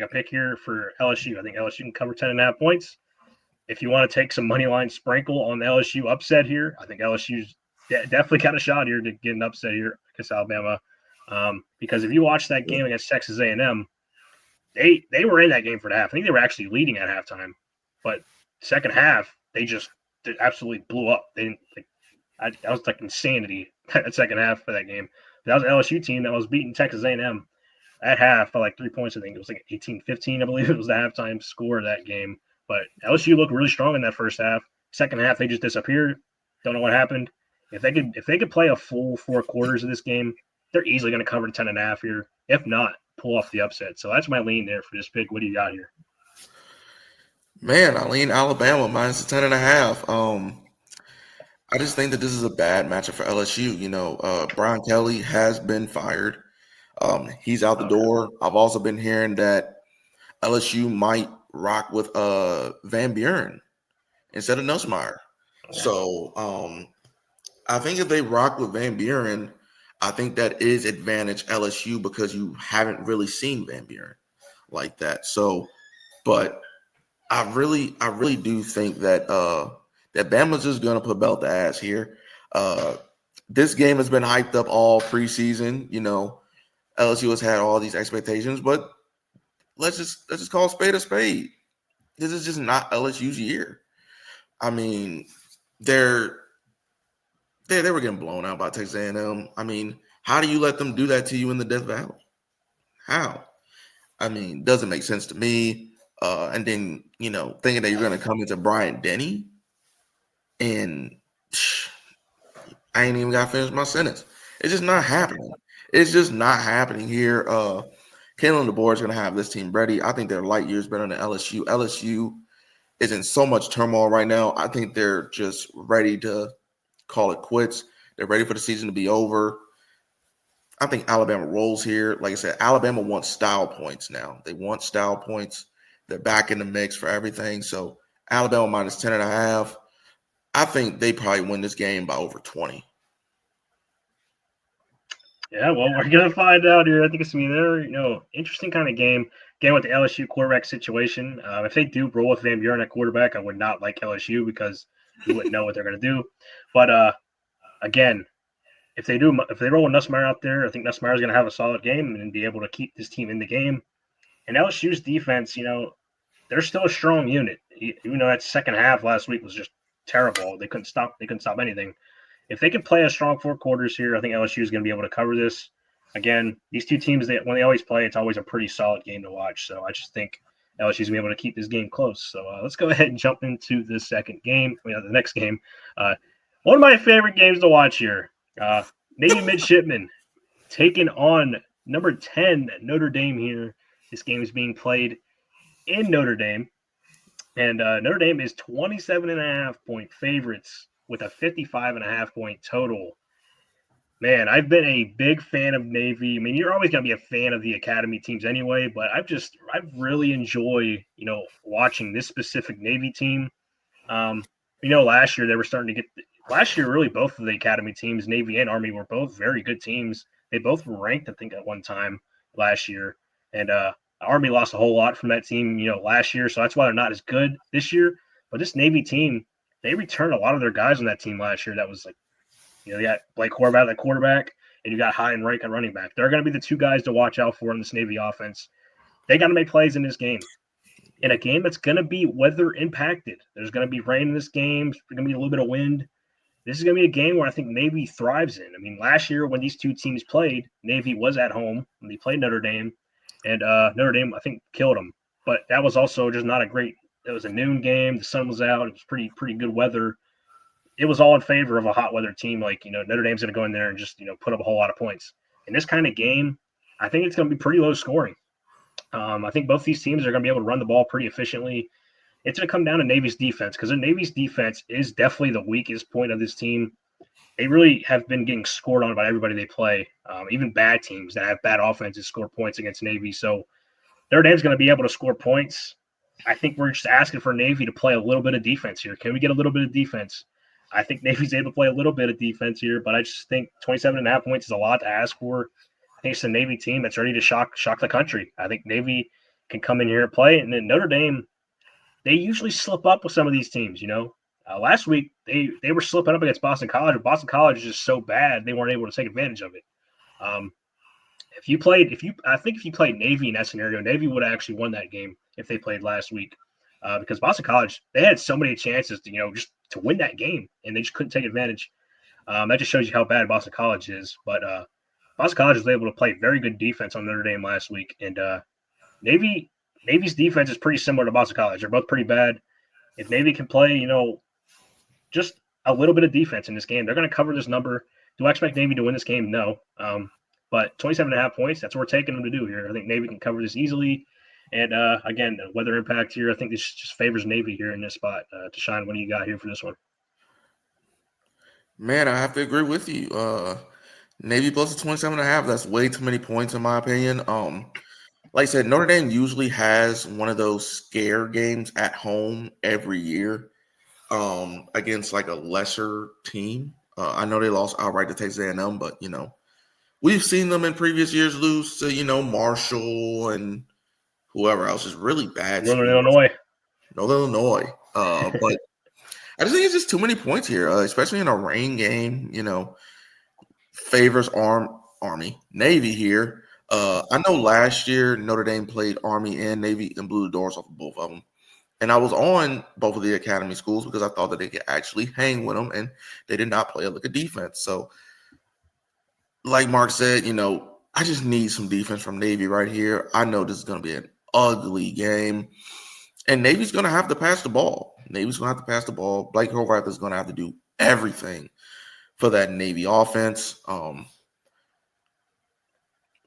S1: a pick here for LSU, I think LSU can cover 10.5 points. If you want to take some money line sprinkle on the LSU upset here, I think LSU's definitely got a shot here to get an upset here against Alabama. Because if you watch that game against Texas A&M, they were in that game for the half. I think they were actually leading at halftime, but second half they absolutely blew up. They didn't. That was like insanity. That second half for that game. That was an LSU team that was beating Texas A&M at half by like 3 points. I think it was like 18-15. I believe it was the halftime score of that game. But LSU looked really strong in that first half. Second half, they just disappeared. Don't know what happened. If they could play a full 4 quarters of this game, they're easily going to cover 10.5 here. If not, pull off the upset. So that's my lean there for this pick. What do you got here?
S2: Man, I lean Alabama minus the 10.5. I just think that this is a bad matchup for LSU. Brian Kelly has been fired. He's out the door. I've also been hearing that LSU might rock with Van Buren instead of Nussmeier. So I think if they rock with Van Buren, I think that is advantage LSU because you haven't really seen Van Buren like that. So, but I really do think that that Bama's just gonna put belt to ass here. This game has been hyped up all preseason. LSU has had all these expectations, but let's just call a spade a spade. This is just not LSU's year. I mean, they were getting blown out by Texas A&M. I mean, how do you let them do that to you in the Death Valley? How? I mean, doesn't make sense to me. And then, thinking that you're going to come into Bryant-Denny and I ain't even got to finish my sentence. It's just not happening. It's just not happening here. Kalen DeBoer is going to have this team ready. I think they're light years better than LSU. LSU is in so much turmoil right now. I think they're just ready to call it quits. They're ready for the season to be over. I think Alabama rolls here. Like I said, Alabama wants style points now. They want style points. They're back in the mix for everything. So Alabama minus 10.5. I think they probably win this game by over 20.
S1: Yeah, well, we're going to find out here. I think it's going to be interesting kind of game. Again, with the LSU quarterback situation. If they do roll with Van Buren at quarterback, I would not like LSU because you wouldn't know what they're going to do. But, again, if they roll with Nussmeier out there, I think Nussmeier is going to have a solid game and be able to keep this team in the game. And LSU's defense, they're still a strong unit. Even though that second half last week was just terrible. They couldn't stop anything. If they can play a strong 4 quarters here, I think LSU is going to be able to cover this. Again, these two teams, when they always play, it's always a pretty solid game to watch. So I just think LSU is going to be able to keep this game close. So let's go ahead and jump into the next game. One of my favorite games to watch here. Navy Midshipmen taking on number 10 Notre Dame here. This game is being played in Notre Dame. And Notre Dame is 27.5 point favorites with a 55.5 point total. Man, I've been a big fan of Navy. I mean, you're always going to be a fan of the academy teams anyway, but I really enjoy, watching this specific Navy team. last year they were starting to get – last year really both of the academy teams, Navy and Army, were both very good teams. They both were ranked, I think, at one time last year. And Army lost a whole lot from that team, last year. So that's why they're not as good this year. But this Navy team, they returned a lot of their guys on that team last year. That was like, you got Blake Horvath at quarterback, and you got High and Reich at running back. They're going to be the two guys to watch out for in this Navy offense. They got to make plays in this game. In a game that's going to be weather impacted. There's going to be rain in this game. There's going to be a little bit of wind. This is going to be a game where I think Navy thrives in. I mean, last year when these two teams played, Navy was at home when they played Notre Dame, and Notre Dame, I think, killed them. But that was also just not a great – it was a noon game. The sun was out. It was pretty good weather. It was all in favor of a hot weather team. Like, Notre Dame's going to go in there and just, put up a whole lot of points. In this kind of game, I think it's going to be pretty low scoring. I think both these teams are going to be able to run the ball pretty efficiently. It's going to come down to Navy's defense because the Navy's defense is definitely the weakest point of this team. They really have been getting scored on by everybody they play. Even bad teams that have bad offenses score points against Navy. So Notre Dame's going to be able to score points. I think we're just asking for Navy to play a little bit of defense here. Can we get a little bit of defense? I think Navy's able to play a little bit of defense here, but I just think 27.5 points is a lot to ask for. I think it's a Navy team that's ready to shock the country. I think Navy can come in here and play. And then Notre Dame, they usually slip up with some of these teams, Last week, they were slipping up against Boston College, but Boston College is just so bad they weren't able to take advantage of it. If you played Navy in that scenario, Navy would have actually won that game if they played last week. Because Boston College, they had so many chances to, just to win that game, and they just couldn't take advantage. That just shows you how bad Boston College is. But Boston College was able to play very good defense on Notre Dame last week, and Navy's defense is pretty similar to Boston College. They're both pretty bad. If Navy can play, just a little bit of defense in this game, they're going to cover this number. Do I expect Navy to win this game? No. But 27.5 points, that's what we're taking them to do here. I think Navy can cover this easily. And, again, the weather impact here, I think this just favors Navy here in this spot. DeShawn, what do you got here for this one?
S2: Man, I have to agree with you. Navy plus the 27.5, that's way too many points in my opinion. Like I said, Notre Dame usually has one of those scare games at home every year against like a lesser team. I know they lost outright to Texas A&M, but, we've seen them in previous years lose to, Marshall and whoever else is really bad.
S1: Northern Illinois.
S2: But I just think it's just too many points here, especially in a rain game, favors Army. Navy here. I know last year Notre Dame played Army and Navy and blew the doors off of both of them. And I was on both of the academy schools because I thought that they could actually hang with them, and they did not play like a defense. So, like Mark said, I just need some defense from Navy right here. I know this is going to be an ugly game, and Navy's going to have to pass the ball. Blake Horvath is going to have to do everything for that Navy offense.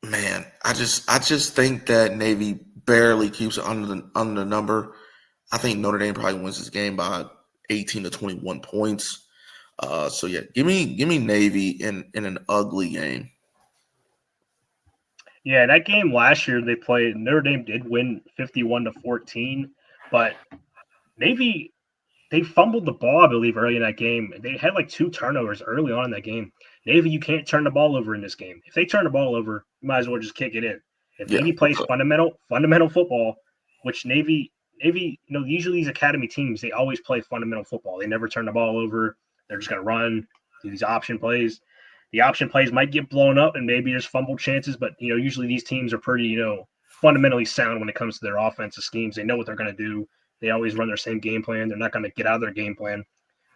S2: Man, I just think that Navy barely keeps it under the number. I think Notre Dame probably wins this game by 18 to 21 points. So yeah, give me Navy in an ugly game.
S1: Yeah, that game last year they played, Notre Dame did win 51-14, but Navy, they fumbled the ball, I believe, early in that game. They had like 2 turnovers early on in that game. Navy, you can't turn the ball over in this game. If they turn the ball over, you might as well just kick it in. If Navy plays fundamental football, which Navy, usually these academy teams, they always play fundamental football. They never turn the ball over. They're just going to run, do these option plays. The option plays might get blown up and maybe there's fumble chances, but, usually these teams are pretty, fundamentally sound when it comes to their offensive schemes. They know what they're going to do. They always run their same game plan. They're not going to get out of their game plan.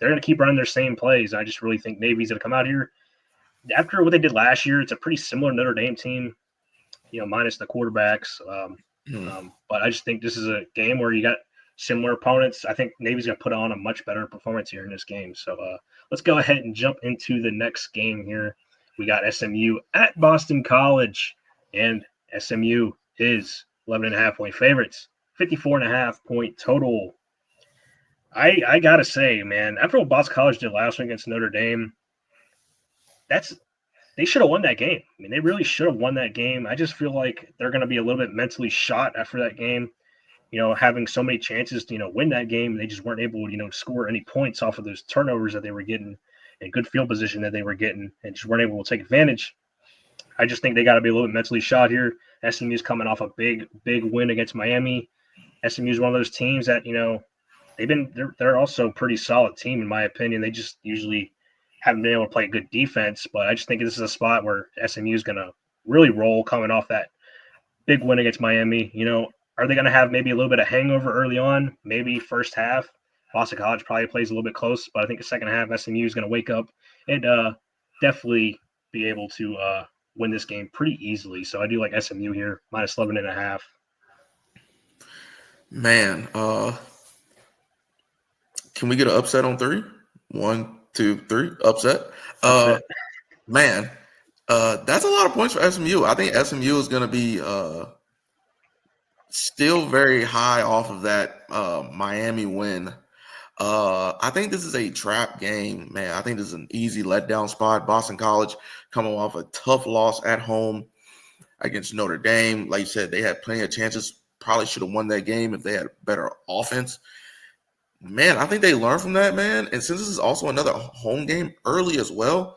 S1: They're going to keep running their same plays. I just really think Navy's going to come out here. After what they did last year, it's a pretty similar Notre Dame team, minus the quarterbacks. But I just think this is a game where you got similar opponents. I think Navy's going to put on a much better performance here in this game. So let's go ahead and jump into the next game here. We got SMU at Boston College, and SMU is 11.5-point favorites, 54.5-point total. I got to say, man, after what Boston College did last week against Notre Dame, they should have won that game. I mean, they really should have won that game. I just feel like they're going to be a little bit mentally shot after that game. having so many chances to, win that game. They just weren't able to, score any points off of those turnovers that they were getting and good field position that they were getting and just weren't able to take advantage. I just think they got to be a little bit mentally shot here. SMU's coming off a big win against Miami. SMU's one of those teams that, they're also a pretty solid team in my opinion. They just usually haven't been able to play good defense, but I just think this is a spot where SMU is going to really roll coming off that big win against Miami. Are they going to have maybe a little bit of hangover early on? Maybe first half. Boston College probably plays a little bit close, but I think the second half SMU is going to wake up and definitely be able to win this game pretty easily. So I do like SMU here, minus 11.5.
S2: Man, can we get an upset on 3? 1, 2, 3, upset. Man, that's a lot of points for SMU. I think SMU is going to be still very high off of that Miami win. I think this is a trap game, man. I think this is an easy letdown spot. Boston College coming off a tough loss at home against Notre Dame. Like you said, they had plenty of chances. Probably should have won that game if they had better offense. Man, I think they learned from that, man. And since this is also another home game early as well,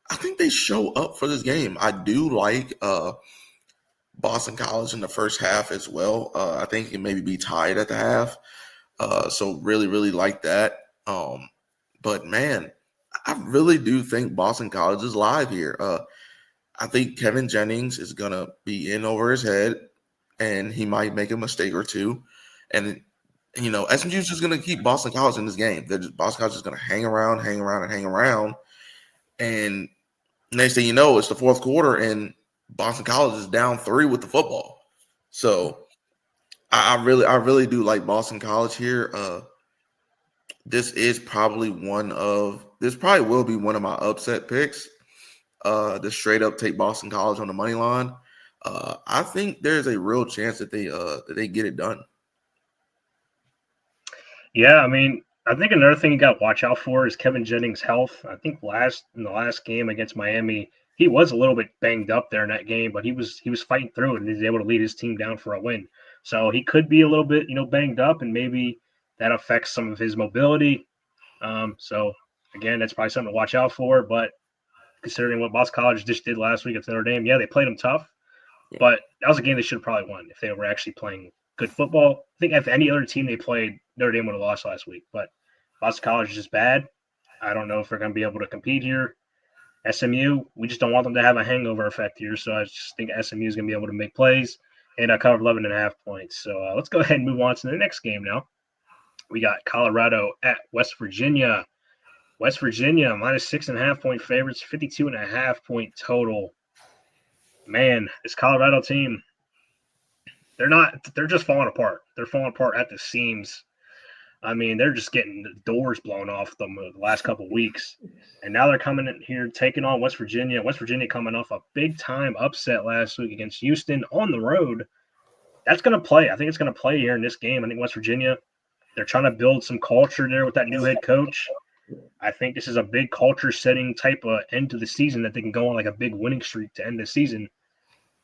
S2: I think they show up for this game. I do like Boston College in the first half as well. I think it can maybe be tied at the half. So really, really like that. But man, I really do think Boston College is live here. I think Kevin Jennings is gonna be in over his head, and he might make a mistake or two. And SMU is just gonna keep Boston College in this game. Boston College is gonna hang around. And next thing you know, it's the fourth quarter, and Boston College is down 3 with the football. So I really do like Boston College here. This probably will be one of my upset picks. To straight up take Boston College on the money line. I think there's a real chance that they get it done.
S1: Yeah, I mean, I think another thing you got to watch out for is Kevin Jennings' health. I think in the last game against Miami, he was a little bit banged up there in that game, but he was fighting through it and he was able to lead his team down for a win. So he could be a little bit, banged up, and maybe that affects some of his mobility. So again, that's probably something to watch out for. But considering what Boston College just did last week at Notre Dame, yeah, they played them tough, but that was a game they should have probably won if they were actually playing good football. I think if any other team they played, Notre Dame would have lost last week. But Boston College is just bad. I don't know if they're going to be able to compete here. SMU, we just don't want them to have a hangover effect here. So I just think SMU is going to be able to make plays and cover 11.5 points. So let's go ahead and move on to the next game now. We got Colorado at West Virginia. West Virginia, minus 6.5 point favorites, 52.5 point total. Man, this Colorado team, they're just falling apart. They're falling apart at the seams. I mean, they're just getting the doors blown off them the last couple of weeks. And now they're coming in here taking on West Virginia. West Virginia coming off a big-time upset last week against Houston on the road. That's going to play. I think it's going to play here in this game. I think West Virginia, they're trying to build some culture there with that new head coach. I think this is a big culture-setting type of end to the season that they can go on like a big winning streak to end the season.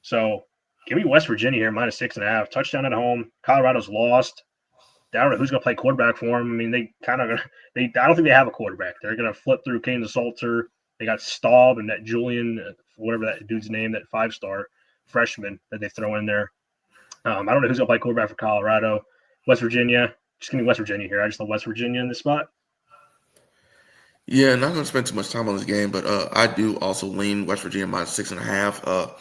S1: So give me West Virginia here, minus 6.5. Touchdown at home. Colorado's lost. I don't know who's going to play quarterback for them. I mean, I don't think they have a quarterback. They're going to flip through Kansas Salter. They got Staub and that Julian, whatever that dude's name, that 5-star freshman that they throw in there. I don't know who's going to play quarterback for Colorado. West Virginia. Just give me West Virginia here. I just love West Virginia in this spot.
S2: Yeah, not going to spend too much time on this game, but I do also lean West Virginia minus 6.5.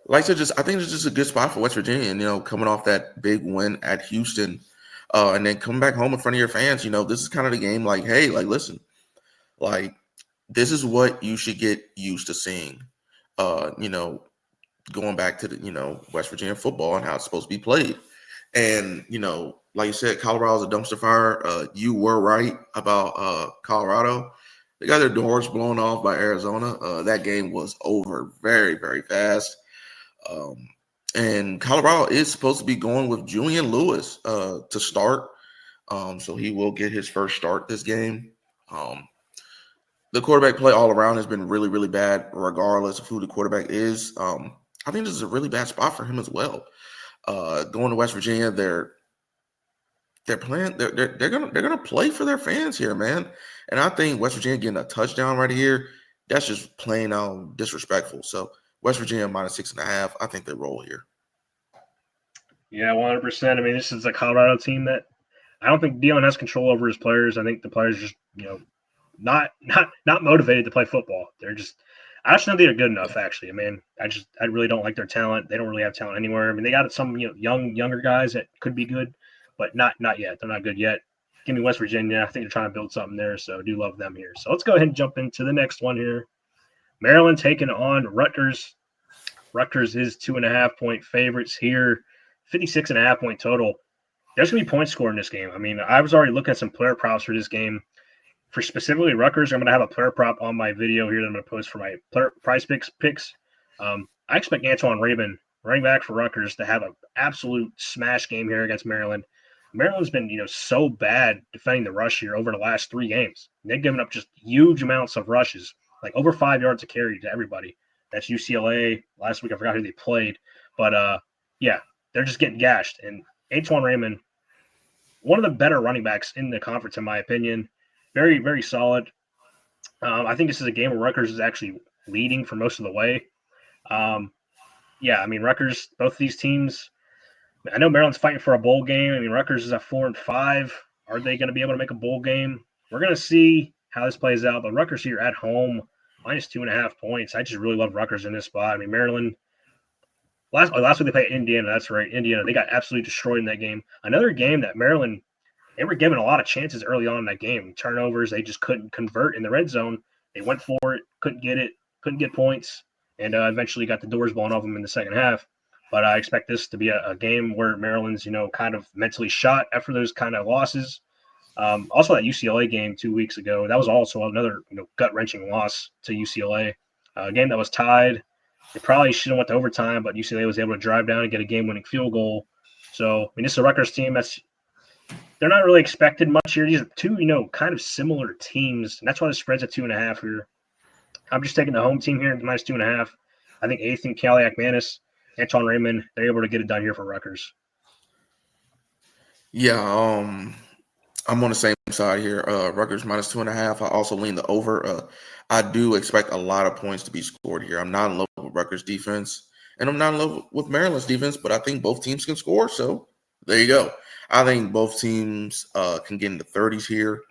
S2: Like I said, I think it's just a good spot for West Virginia. And, coming off that big win at Houston, and then coming back home in front of your fans, this is kind of the game. Like, hey, like, listen, like, this is what you should get used to seeing. Going back to the West Virginia football and how it's supposed to be played. And like you said, Colorado's a dumpster fire. You were right about Colorado. They got their doors blown off by Arizona. That game was over very, very fast. And Colorado is supposed to be going with Julian Lewis to start. So he will get his first start this game. The quarterback play all around has been really, really bad, regardless of who the quarterback is. I think this is a really bad spot for him as well. Going to West Virginia, they're they're playing. They're gonna play for their fans here, man. And I think West Virginia getting a touchdown right here, that's just plain out disrespectful. So West Virginia -6.5. I think they roll here.
S1: Yeah, 100%. I mean, this is a Colorado team that I don't think Dion has control over his players. I think the players just, not motivated to play football. I just don't think they're good enough. Actually, I mean, I really don't like their talent. They don't really have talent anywhere. I mean, they got some younger guys that could be good, but not yet. They're not good yet. Give me West Virginia. I think they're trying to build something there, so I do love them here. So let's go ahead and jump into the next one here. Maryland taking on Rutgers. Rutgers is 2.5-point favorites here. 56.5-point total. There's going to be points scored in this game. I mean, I was already looking at some player props for this game. For specifically Rutgers, I'm going to have a player prop on my video here that I'm going to post for my price picks. I expect Antoine Raven, running back for Rutgers, to have an absolute smash game here against Maryland. Maryland's been, so bad defending the rush here over the last 3 games. They've given up just huge amounts of rushes, like over 5 yards a carry to everybody. That's UCLA. Last week I forgot who they played, but yeah, they're just getting gashed. And Antoine Raymond, one of the better running backs in the conference, in my opinion. Very, very solid. I think this is a game where Rutgers is actually leading for most of the way. Yeah, I mean, Rutgers, both of these teams, I know Maryland's fighting for a bowl game. I mean, Rutgers is at 4-5. Are they going to be able to make a bowl game? We're going to see how this plays out. But Rutgers here at home, -2.5 points. I just really love Rutgers in this spot. I mean, Maryland, last week they played Indiana. That's right, Indiana. They got absolutely destroyed in that game. Another game that Maryland, they were given a lot of chances early on in that game. Turnovers, they just couldn't convert in the red zone. They went for it, couldn't get points, and eventually got the doors blown off them in the second half. But I expect this to be a game where Maryland's, kind of mentally shot after those kind of losses. Also, that UCLA game 2 weeks ago, that was also another, gut-wrenching loss to UCLA. A game that was tied. They probably should have went to overtime, but UCLA was able to drive down and get a game-winning field goal. So, I mean, this is a Rutgers team they're not really expected much here. These are two, kind of similar teams. And that's why the spread's at 2.5 here. I'm just taking the home team here at -2.5. I think Ethan Kaliak-Manis, Antoine Raymond, they're able to get it done here for Rutgers.
S2: Yeah, I'm on the same side here. Rutgers -2.5. I also lean the over. I do expect a lot of points to be scored here. I'm not in love with Rutgers defense, and I'm not in love with Maryland's defense, but I think both teams can score. So there you go. I think both teams can get in the 30s here.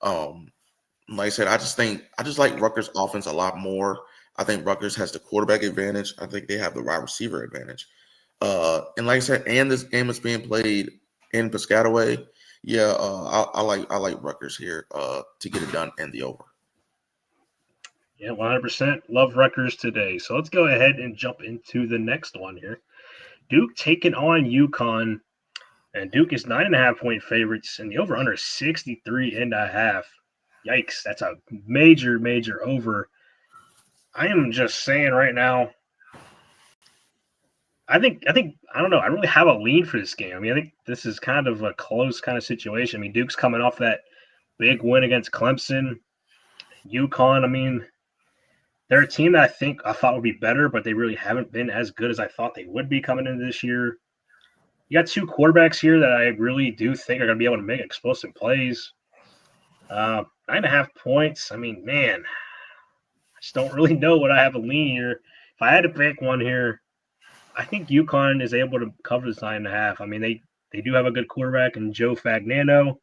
S2: Like I said, I just like Rutgers' offense a lot more. I think Rutgers has the quarterback advantage. I think they have the wide receiver advantage. And like I said, and this game is being played in Piscataway. Yeah, I like Rutgers here to get it done and the over.
S1: Yeah, 100%. Love Rutgers today. So let's go ahead and jump into the next one here. Duke taking on UConn. And Duke is 9.5-point favorites, and the over-under is 63.5. Yikes, that's a major, major over. I am just saying right now, I don't know. I really have a lean for this game. I mean, I think this is kind of a close kind of situation. I mean, Duke's coming off that big win against Clemson. UConn, I mean, they're a team that I thought would be better, but they really haven't been as good as I thought they would be coming into this year. You got 2 quarterbacks here that I really do think are going to be able to make explosive plays. 9.5 points. I mean, man, I just don't really know what I have a lean here. If I had to pick one here, I think UConn is able to cover this 9.5. I mean, they do have a good quarterback in Joe Fagnano.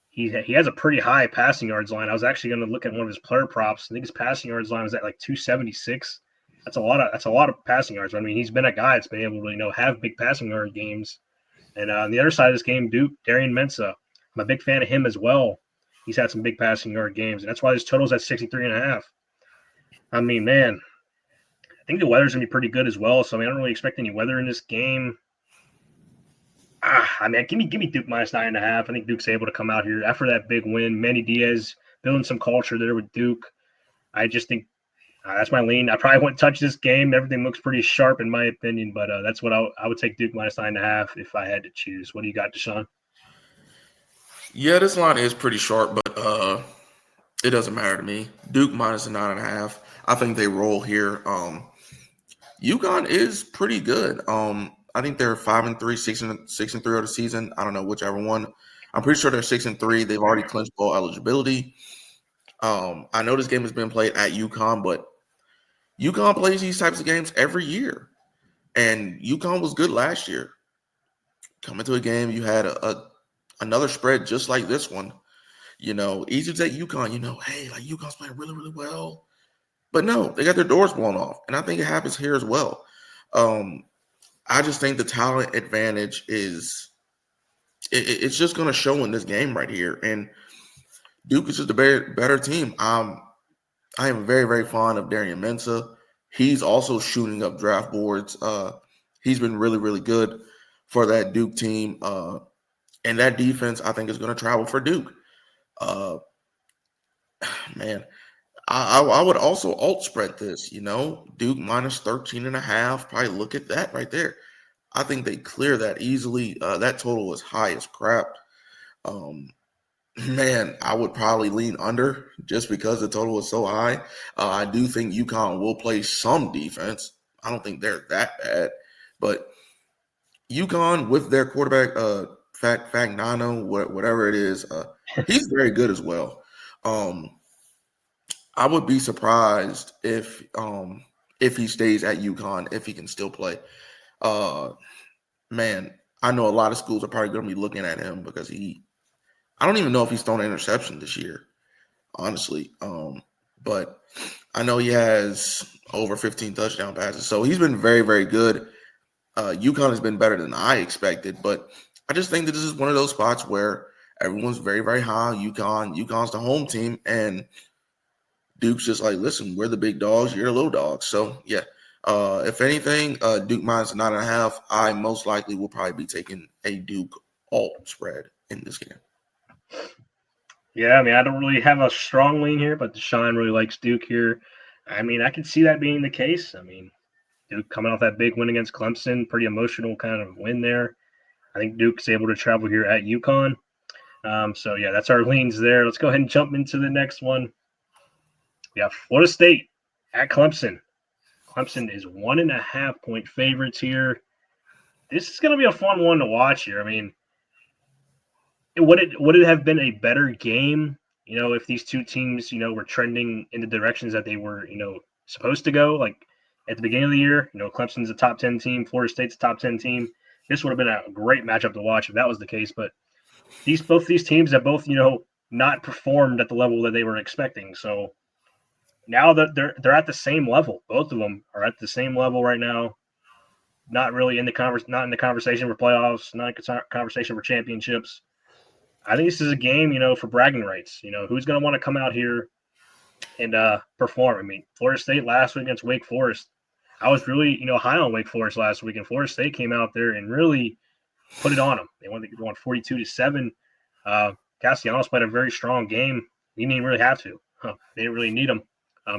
S1: He has a pretty high passing yards line. I was actually going to look at one of his player props. I think his passing yards line was at like 276. That's a lot of passing yards. I mean, he's been a guy that's been able to have big passing yard games. And on the other side of this game, Duke, Darian Mensah, I'm a big fan of him as well. He's had some big passing yard games, and that's why his total's at 63.5. I mean, man, I think the weather's gonna be pretty good as well. So I mean, I don't really expect any weather in this game. I mean, give me Duke -9.5. I think Duke's able to come out here after that big win. Manny Diaz building some culture there with Duke. I just think that's my lean. I probably wouldn't touch this game. Everything looks pretty sharp in my opinion, but that's what I would take Duke -9.5 if I had to choose. What do you got, DeShawn?
S2: Yeah, this line is pretty sharp, but it doesn't matter to me. Duke -9.5. I think they roll here. UConn is pretty good. I think they're 5-3, 6-3 of the season. I don't know whichever one. I'm pretty sure they're 6-3. They've already clinched bowl eligibility. I know this game has been played at UConn, but UConn plays these types of games every year, and UConn was good last year. Coming to a game, you had another spread just like this one. Easy to take UConn. Hey, like UConn's playing really, really well, but no, they got their doors blown off, and I think it happens here as well. I just think the talent advantage it's just going to show in this game right here, and Duke is just a better team. I am very, very fond of Darian Mensah. He's also shooting up draft boards. He's been really, really good for that Duke team. And that defense, I think, is going to travel for Duke. Man, I would also alt spread this, Duke minus 13.5. Probably look at that right there. I think they clear that easily. That total is high as crap. Man, I would probably lean under just because the total is so high. I do think UConn will play some defense. I don't think they're that bad, but UConn with their quarterback, Fagnano, whatever it is, he's very good as well. I would be surprised if he stays at UConn, if he can still play. Man, I know a lot of schools are probably going to be looking at him because I don't even know if he's thrown an interception this year, honestly. But I know he has over 15 touchdown passes. So he's been very, very good. UConn has been better than I expected. But I just think that this is one of those spots where everyone's very, very high on UConn. UConn's the home team. And Duke's just like, listen, we're the big dogs. You're the little dogs. So, yeah. If anything, Duke minus 9.5, I most likely will probably be taking a Duke alt spread in this game.
S1: Yeah, I mean, I don't really have a strong lean here, but DeShawn really likes Duke here. I mean, I can see that being the case. I mean, Duke coming off that big win against Clemson, pretty emotional kind of win there. I think Duke's able to travel here at UConn. So, yeah, that's our leans there. Let's go ahead and jump into the next one. We have Florida State at Clemson. Clemson is 1.5-point favorites here. This is going to be a fun one to watch here. I mean, would it have been a better game, if these two teams, were trending in the directions that they were, supposed to go? Like at the beginning of the year, Clemson's a top 10 team, Florida State's a top 10 team. This would have been a great matchup to watch if that was the case. But both these teams have both, not performed at the level that they were expecting. So now that they're at the same level, both of them are at the same level right now. Not really in the conversation for playoffs, not in the conversation for championships. I think this is a game, for bragging rights. Who's going to want to come out here and perform? I mean, Florida State last week against Wake Forest. I was really, high on Wake Forest last week, and Florida State came out there and really put it on them. They won 42-7. Castellanos played a very strong game. He didn't even really have to. They didn't really need him.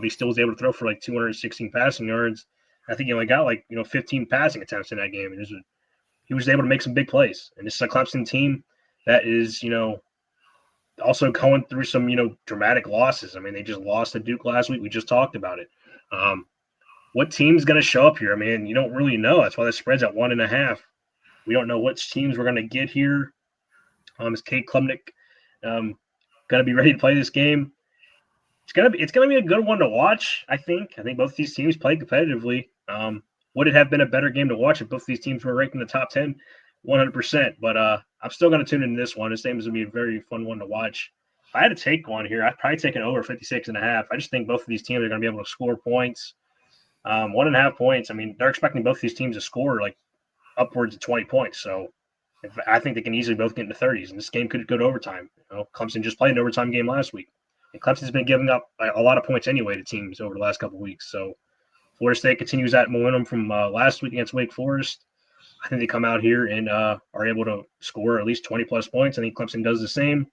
S1: He still was able to throw for 216 passing yards. I think he only got 15 passing attempts in that game. And he was able to make some big plays. And this is a Clemson team that is, also going through some, dramatic losses. I mean, they just lost to Duke last week. We just talked about it. What team's going to show up here? I mean, you don't really know. That's why the spread's at 1.5. We don't know which teams we're going to get here. Is Kate Klubnik going to be ready to play this game? It's gonna be a good one to watch. I think both these teams played competitively. Would it have been a better game to watch if both these teams were ranked in the top 10? 100%. But I'm still going to tune into this one. This game is going to be a very fun one to watch. If I had to take one here, I'd probably take an over 56.5. I just think both of these teams are going to be able to score points. 1.5 points. I mean, they're expecting both these teams to score upwards of 20 points. So I think they can easily both get into 30s, and this game could go to overtime. Clemson just played an overtime game last week. And Clemson's been giving up a lot of points anyway to teams over the last couple of weeks. So Florida State continues that momentum from last week against Wake Forest. I think they come out here and are able to score at least 20-plus points. I think Clemson does the same.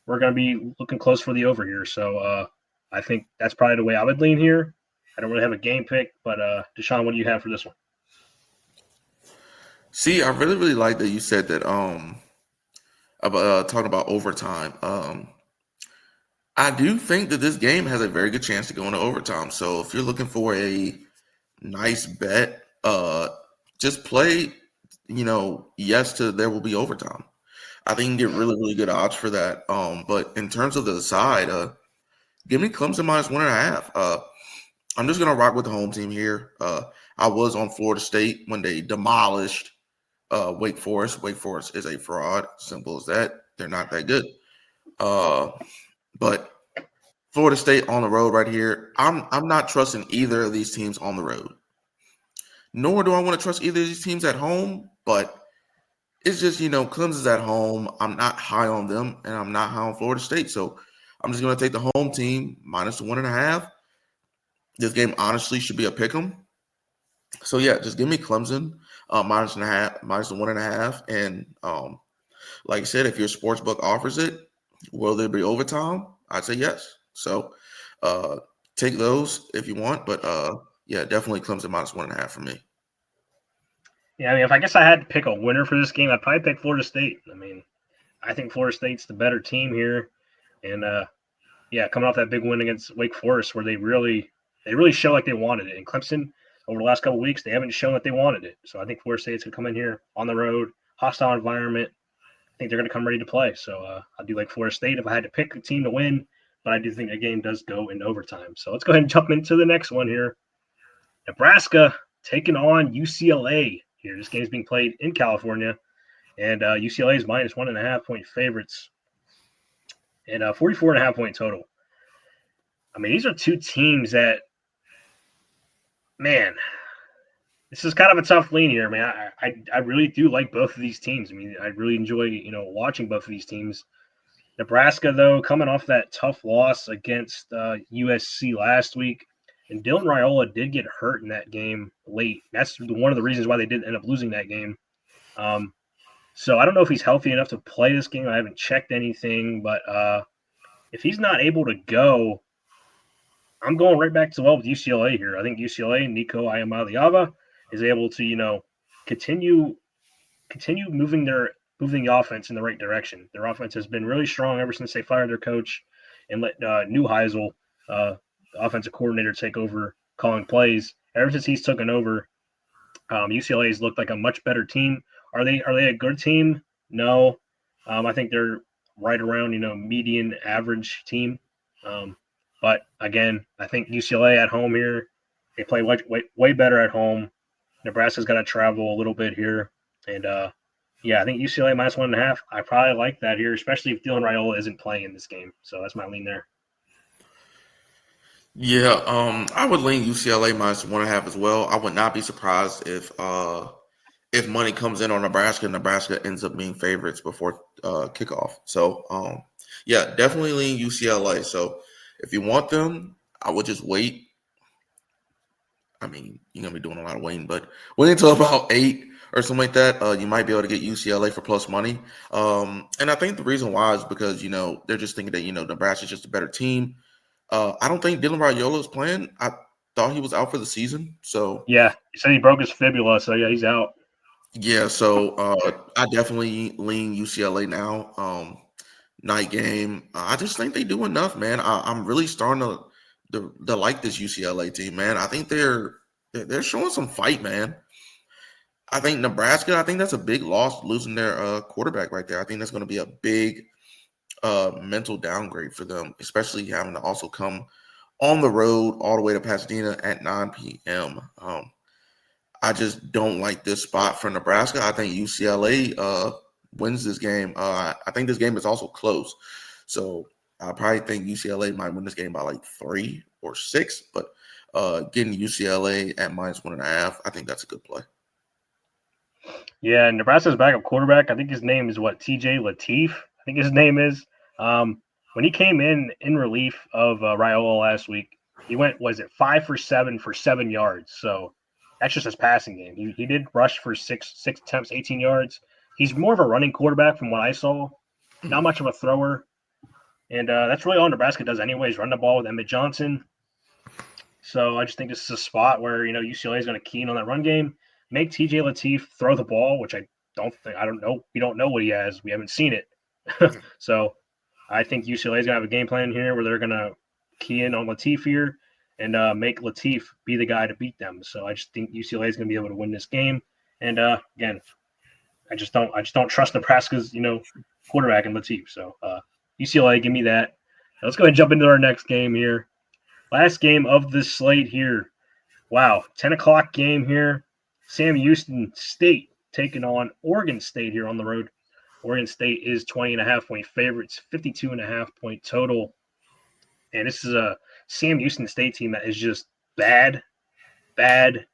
S1: We're going to be looking close for the over here. So I think that's probably the way I would lean here. I don't really have a game pick, but DeShawn, what do you have for this one?
S2: See, I really, really like that you said that about talking about overtime. I do think that this game has a very good chance to go into overtime. So if you're looking for a nice bet, just play yes to there will be overtime. I think you can get really, really good odds for that. But in terms of the side, give me Clemson minus 1.5. I'm just gonna rock with the home team here. I was on Florida State when they demolished Wake Forest. Wake Forest is a fraud. Simple as that. They're not that good. But Florida State on the road right here. I'm not trusting either of these teams on the road. Nor do I want to trust either of these teams at home. But it's just, Clemson's at home. I'm not high on them, and I'm not high on Florida State. So I'm just going to take the home team minus the 1.5. This game honestly should be a pick 'em. So yeah, just give me Clemson minus and a half, minus the 1.5. And like I said, if your sports book offers it, will there be overtime? I'd say yes. So take those if you want, but yeah, definitely Clemson minus 1.5 for me.
S1: Yeah, I mean, if I guess I had to pick a winner for this game, I'd probably pick Florida State. I mean, I think Florida State's the better team here, and yeah, coming off that big win against Wake Forest, where they really show like they wanted it. And Clemson, over the last couple of weeks, they haven't shown that they wanted it. So I think Florida State's gonna come in here on the road, hostile environment. I think they're gonna come ready to play. So I do like Florida State if I had to pick a team to win, but I do think the game does go into overtime. So let's go ahead and jump into the next one here. Nebraska taking on UCLA here. This game is being played in California, and UCLA is minus 1.5-point favorites, and 44.5-point total. I mean, these are two teams that, man, this is kind of a tough lean here. I mean, I really do like both of these teams. I mean, I really enjoy watching both of these teams. Nebraska, though, coming off that tough loss against USC last week, and Dylan Raiola did get hurt in that game late. That's one of the reasons why they did end up losing that game. So I don't know if he's healthy enough to play this game. I haven't checked anything, but if he's not able to go, I'm going right back to with UCLA here. I think UCLA, Nico Iamaleava, is able to, continue moving the offense in the right direction. Their offense has been really strong ever since they fired their coach and let Neuheisel, the offensive coordinator, take over calling plays. Ever since he's taken over, UCLA has looked like a much better team. Are they a good team? No. I think they're right around, median average team. But again, I think UCLA at home here, they play way better at home. Nebraska's got to travel a little bit here. And yeah, I think UCLA minus 1.5. I probably like that here, especially if Dylan Raiola isn't playing in this game. So that's my lean there.
S2: Yeah, I would lean UCLA minus 1.5 as well. I would not be surprised if money comes in on Nebraska ends up being favorites before kickoff. So yeah, definitely lean UCLA. So if you want them, I would just wait. I mean, you're gonna be doing a lot of waiting, but wait until about 8 or something like that. You might be able to get UCLA for plus money. And I think the reason why is because they're just thinking that Nebraska's just a better team. I don't think Dylan Raiola is playing. I thought he was out for the season. So
S1: yeah, he said he broke his fibula, so yeah, he's out.
S2: Yeah, so I definitely lean UCLA now. Night game. I just think they do enough, man. I'm really starting to like this UCLA team, man. I think they're showing some fight, man. I think Nebraska. I think that's a big loss, losing their quarterback right there. I think that's going to be a big mental downgrade for them, especially having to also come on the road all the way to Pasadena at 9 p.m. I just don't like this spot for Nebraska. I think UCLA wins this game. I think this game is also close. So I probably think UCLA might win this game by like 3 or 6. But getting UCLA at minus 1.5, I think that's a good play.
S1: Yeah, Nebraska's backup quarterback, I think his name is TJ Lateef. I think his name is. When he came in relief of Raiola last week, he went, 5 for 7 for 7 yards. So that's just his passing game. He did rush for six attempts, 18 yards. He's more of a running quarterback from what I saw. Not much of a thrower. And that's really all Nebraska does anyways, run the ball with Emmett Johnson. So I just think this is a spot where, UCLA is going to key in on that run game, make TJ Lateef throw the ball, which I don't know. We don't know what he has. We haven't seen it. So I think UCLA is going to have a game plan here where they're going to key in on Lateef here and make Lateef be the guy to beat them. So I just think UCLA is going to be able to win this game. And again, I just don't trust Nebraska's quarterback in Latif. So UCLA, give me that. Now, let's go ahead and jump into our next game here. Last game of this slate here. Wow, 10 o'clock game here. Sam Houston State taking on Oregon State here on the road. Oregon State is 20.5-point favorites, 52.5-point total. And this is a Sam Houston State team that is just bad, and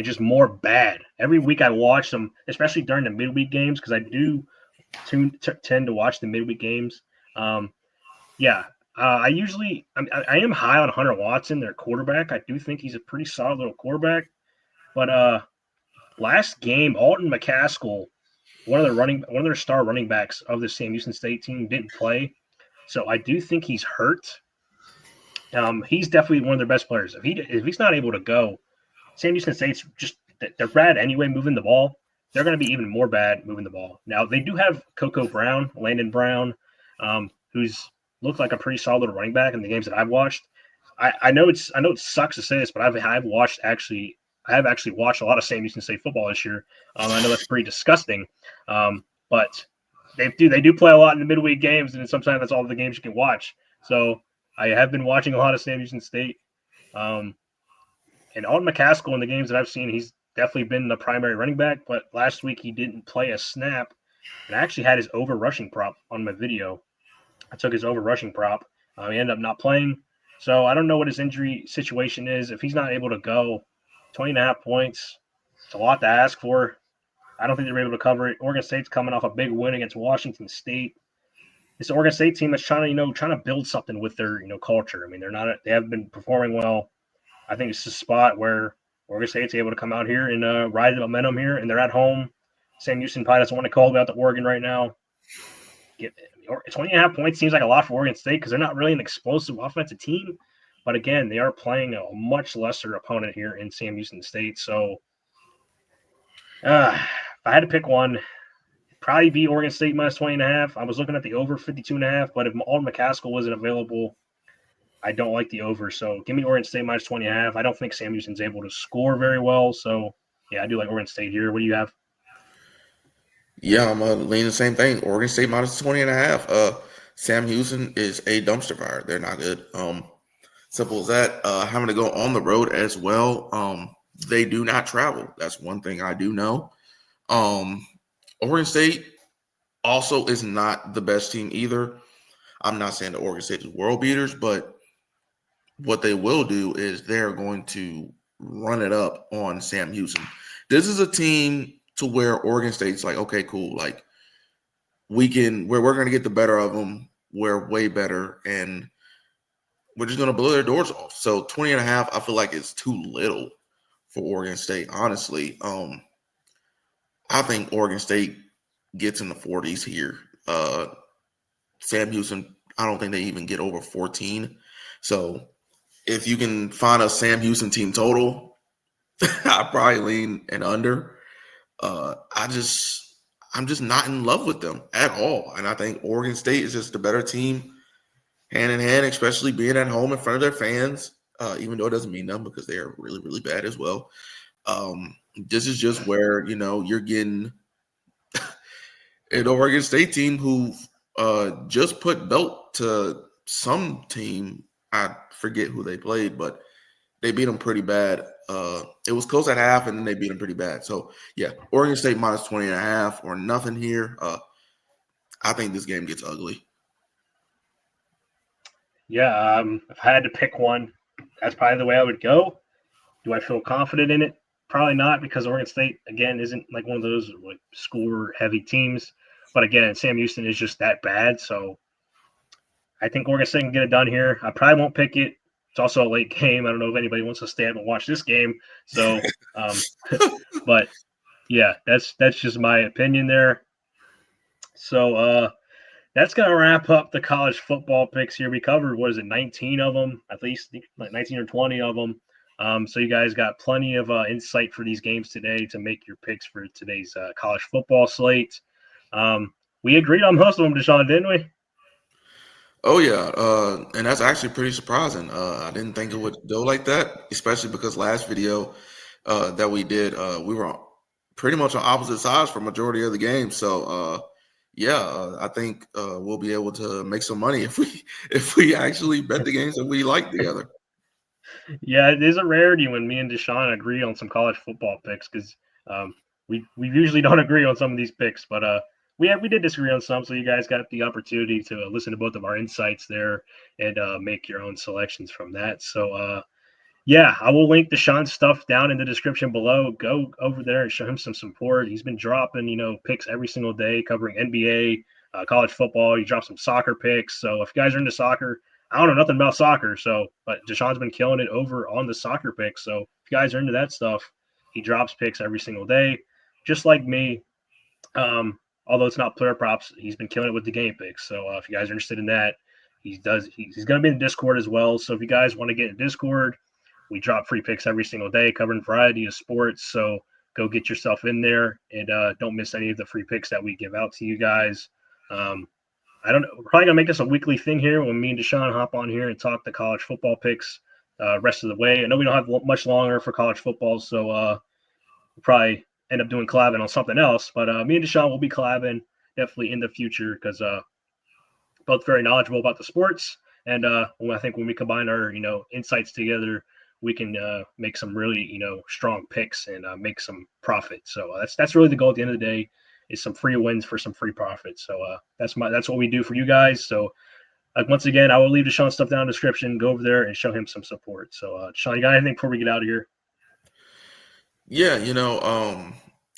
S1: just more bad. Every week I watch them, especially during the midweek games, because I do tend to watch the midweek games. I usually I am high on Hunter Watson, their quarterback. I do think he's a pretty solid little quarterback. But last game, Alton McCaskill, one of their star running backs of the Sam Houston State team, didn't play. So I do think he's hurt. He's definitely one of their best players. If he's not able to go, Sam Houston State's just they're bad anyway moving the ball. They're going to be even more bad moving the ball. Now they do have Landon Brown, who's looked like a pretty solid running back in the games that I've watched. I know it sucks to say this, but I have actually watched a lot of Sam Houston State football this year. I know that's pretty disgusting, but they do play a lot in the midweek games, and sometimes that's all the games you can watch. So I have been watching a lot of Sam Houston State. And Alton McCaskill in the games that I've seen, he's definitely been the primary running back, but last week he didn't play a snap. And I actually had his over rushing prop on my video. I took his over rushing prop. He ended up not playing. So I don't know what his injury situation is. If he's not able to go, 20.5 points, it's a lot to ask for. I don't think they're able to cover it. Oregon State's coming off a big win against Washington State. This Oregon State team is trying to build something with their culture. I mean, they haven't been performing well. I think it's a spot where Oregon State's able to come out here and ride the momentum here, and they're at home. Sam Houston probably doesn't want to call about the Oregon right now. 20.5 points seems like a lot for Oregon State because they're not really an explosive offensive team. But again, they are playing a much lesser opponent here in Sam Houston State. So if I had to pick one, it'd probably be Oregon State minus 20.5. I was looking at the over 52.5, but if Alton McCaskill wasn't available, I don't like the over. So give me Oregon State minus 20.5. I don't think Sam Houston's able to score very well. So, yeah, I do like Oregon State here. What do you have?
S2: Yeah, I'm leaning the same thing. Oregon State minus 20.5. Sam Houston is a dumpster fire. They're not good. Simple as that. Having to go on the road as well. They do not travel. That's one thing I do know. Oregon State also is not the best team either. I'm not saying that Oregon State is world beaters, but what they will do is they're going to run it up on Sam Houston. This is a team to where Oregon State's like, okay, cool. Like we're going to get the better of them. We're way better. And we're just going to blow their doors off. So 20.5, I feel like it's too little for Oregon State. Honestly, I think Oregon State gets in the 40s here. Sam Houston, I don't think they even get over 14. So if you can find a Sam Houston team total, I probably lean an under. I'm just not in love with them at all. And I think Oregon State is just the better team hand in hand, especially being at home in front of their fans, even though it doesn't mean nothing because they are really, really bad as well. This is just where, you're getting an Oregon State team who just put belt to some team. I forget who they played, but they beat them pretty bad. It was close at half, and then they beat them pretty bad. So, yeah, Oregon State minus 20.5 or nothing here. I think this game gets ugly.
S1: Yeah, if I had to pick one, that's probably the way I would go. Do I feel confident in it? Probably not, because Oregon State, again, isn't like one of those like score-heavy teams. But again, Sam Houston is just that bad. So I think Oregon State can get it done here. I probably won't pick it. It's also a late game. I don't know if anybody wants to stay up and watch this game. So, but yeah, that's just my opinion there. So that's going to wrap up the college football picks here. We covered, 19 of them, at least like 19 or 20 of them. So you guys got plenty of insight for these games today to make your picks for today's college football slate. We agreed on most of them, DeShawn, didn't we?
S2: Oh, yeah. And that's actually pretty surprising. I didn't think it would go like that, especially because last video that we did, we were pretty much on opposite sides for majority of the game. So I think we'll be able to make some money if we actually bet the games that we like together.
S1: Yeah, it is a rarity when me and DeShawn agree on some college football picks because we usually don't agree on some of these picks, but we did disagree on some, so you guys got the opportunity to listen to both of our insights there and make your own selections from that. So yeah, I will link Deshaun's stuff down in the description below. Go over there and show him some support. He's been dropping, picks every single day covering NBA, college football. He dropped some soccer picks. So if you guys are into soccer, I don't know nothing about soccer. So, but Deshaun's been killing it over on the soccer picks. So if you guys are into that stuff, he drops picks every single day, just like me. Although it's not player props, he's been killing it with the game picks. So if you guys are interested in that, he's going to be in Discord as well. So if you guys want to get in Discord, we drop free picks every single day, covering a variety of sports. So go get yourself in there and don't miss any of the free picks that we give out to you guys. I don't know. We're probably gonna make this a weekly thing here when me and DeShawn hop on here and talk the college football picks rest of the way. I know we don't have much longer for college football, so we'll probably end up doing collabing on something else. But me and DeShawn will be collabing definitely in the future because both very knowledgeable about the sports. And I think when we combine our insights together, we can make some really strong picks and make some profit. So that's really the goal at the end of the day is some free wins for some free profit. So that's what we do for you guys. So once again, I will leave DeShawn's stuff down in the description. Go over there and show him some support. So DeShawn, you got anything before we get out of here?
S2: Yeah,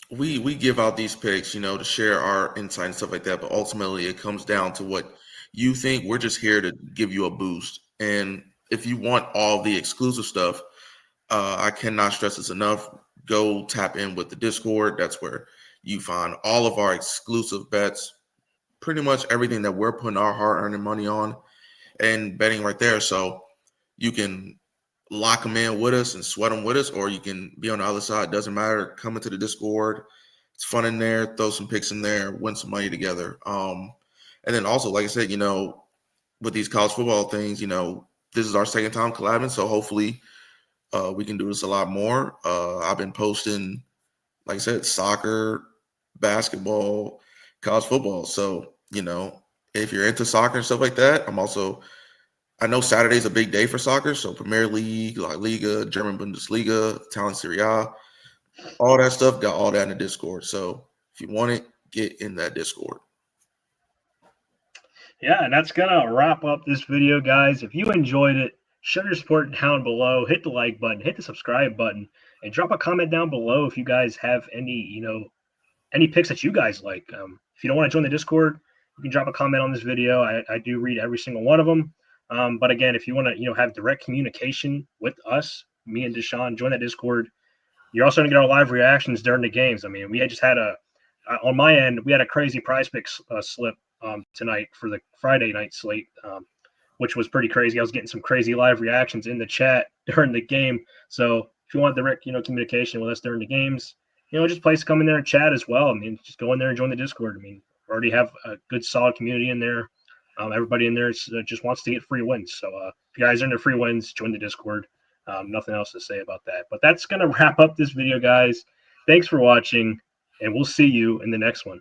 S2: we give out these picks, to share our insight and stuff like that. But ultimately, it comes down to what you think. We're just here to give you a boost. And if you want all the exclusive stuff, I cannot stress this enough. Go tap in with the Discord. That's where you find all of our exclusive bets, pretty much everything that we're putting our hard-earned money on and betting right there. So you can lock them in with us and sweat them with us, or you can be on the other side. Doesn't matter. Come into the Discord. It's fun in there. Throw some picks in there. Win some money together. And then also, like I said, with these college football things, this is our second time collabing. So hopefully we can do this a lot more. I've been posting, like I said, soccer, basketball, college football. So, if you're into soccer and stuff like that, I know Saturday's a big day for soccer. So Premier League, La Liga, German Bundesliga, Italian Serie A, all that stuff, got all that in the Discord. So if you want it, get in that Discord.
S1: Yeah, and that's gonna wrap up this video, guys. If you enjoyed it, show your support down below. Hit the like button, hit the subscribe button, and drop a comment down below if you guys have any picks that you guys like. If you don't want to join the Discord, you can drop a comment on this video. I do read every single one of them. But again, if you want to have direct communication with us, me and DeShawn, join that Discord. You're also going to get our live reactions during the games. I mean, we had just had on my end, we had a crazy prize pick slip tonight for the Friday night slate, which was pretty crazy. I was getting some crazy live reactions in the chat during the game. So if you want direct, communication with us during the games, just place come in there and chat as well. I mean, just go in there and join the Discord. I mean, we already have a good solid community in there. Everybody in there just wants to get free wins. So if you guys are into free wins, join the Discord. Nothing else to say about that. But that's going to wrap up this video, guys. Thanks for watching, and we'll see you in the next one.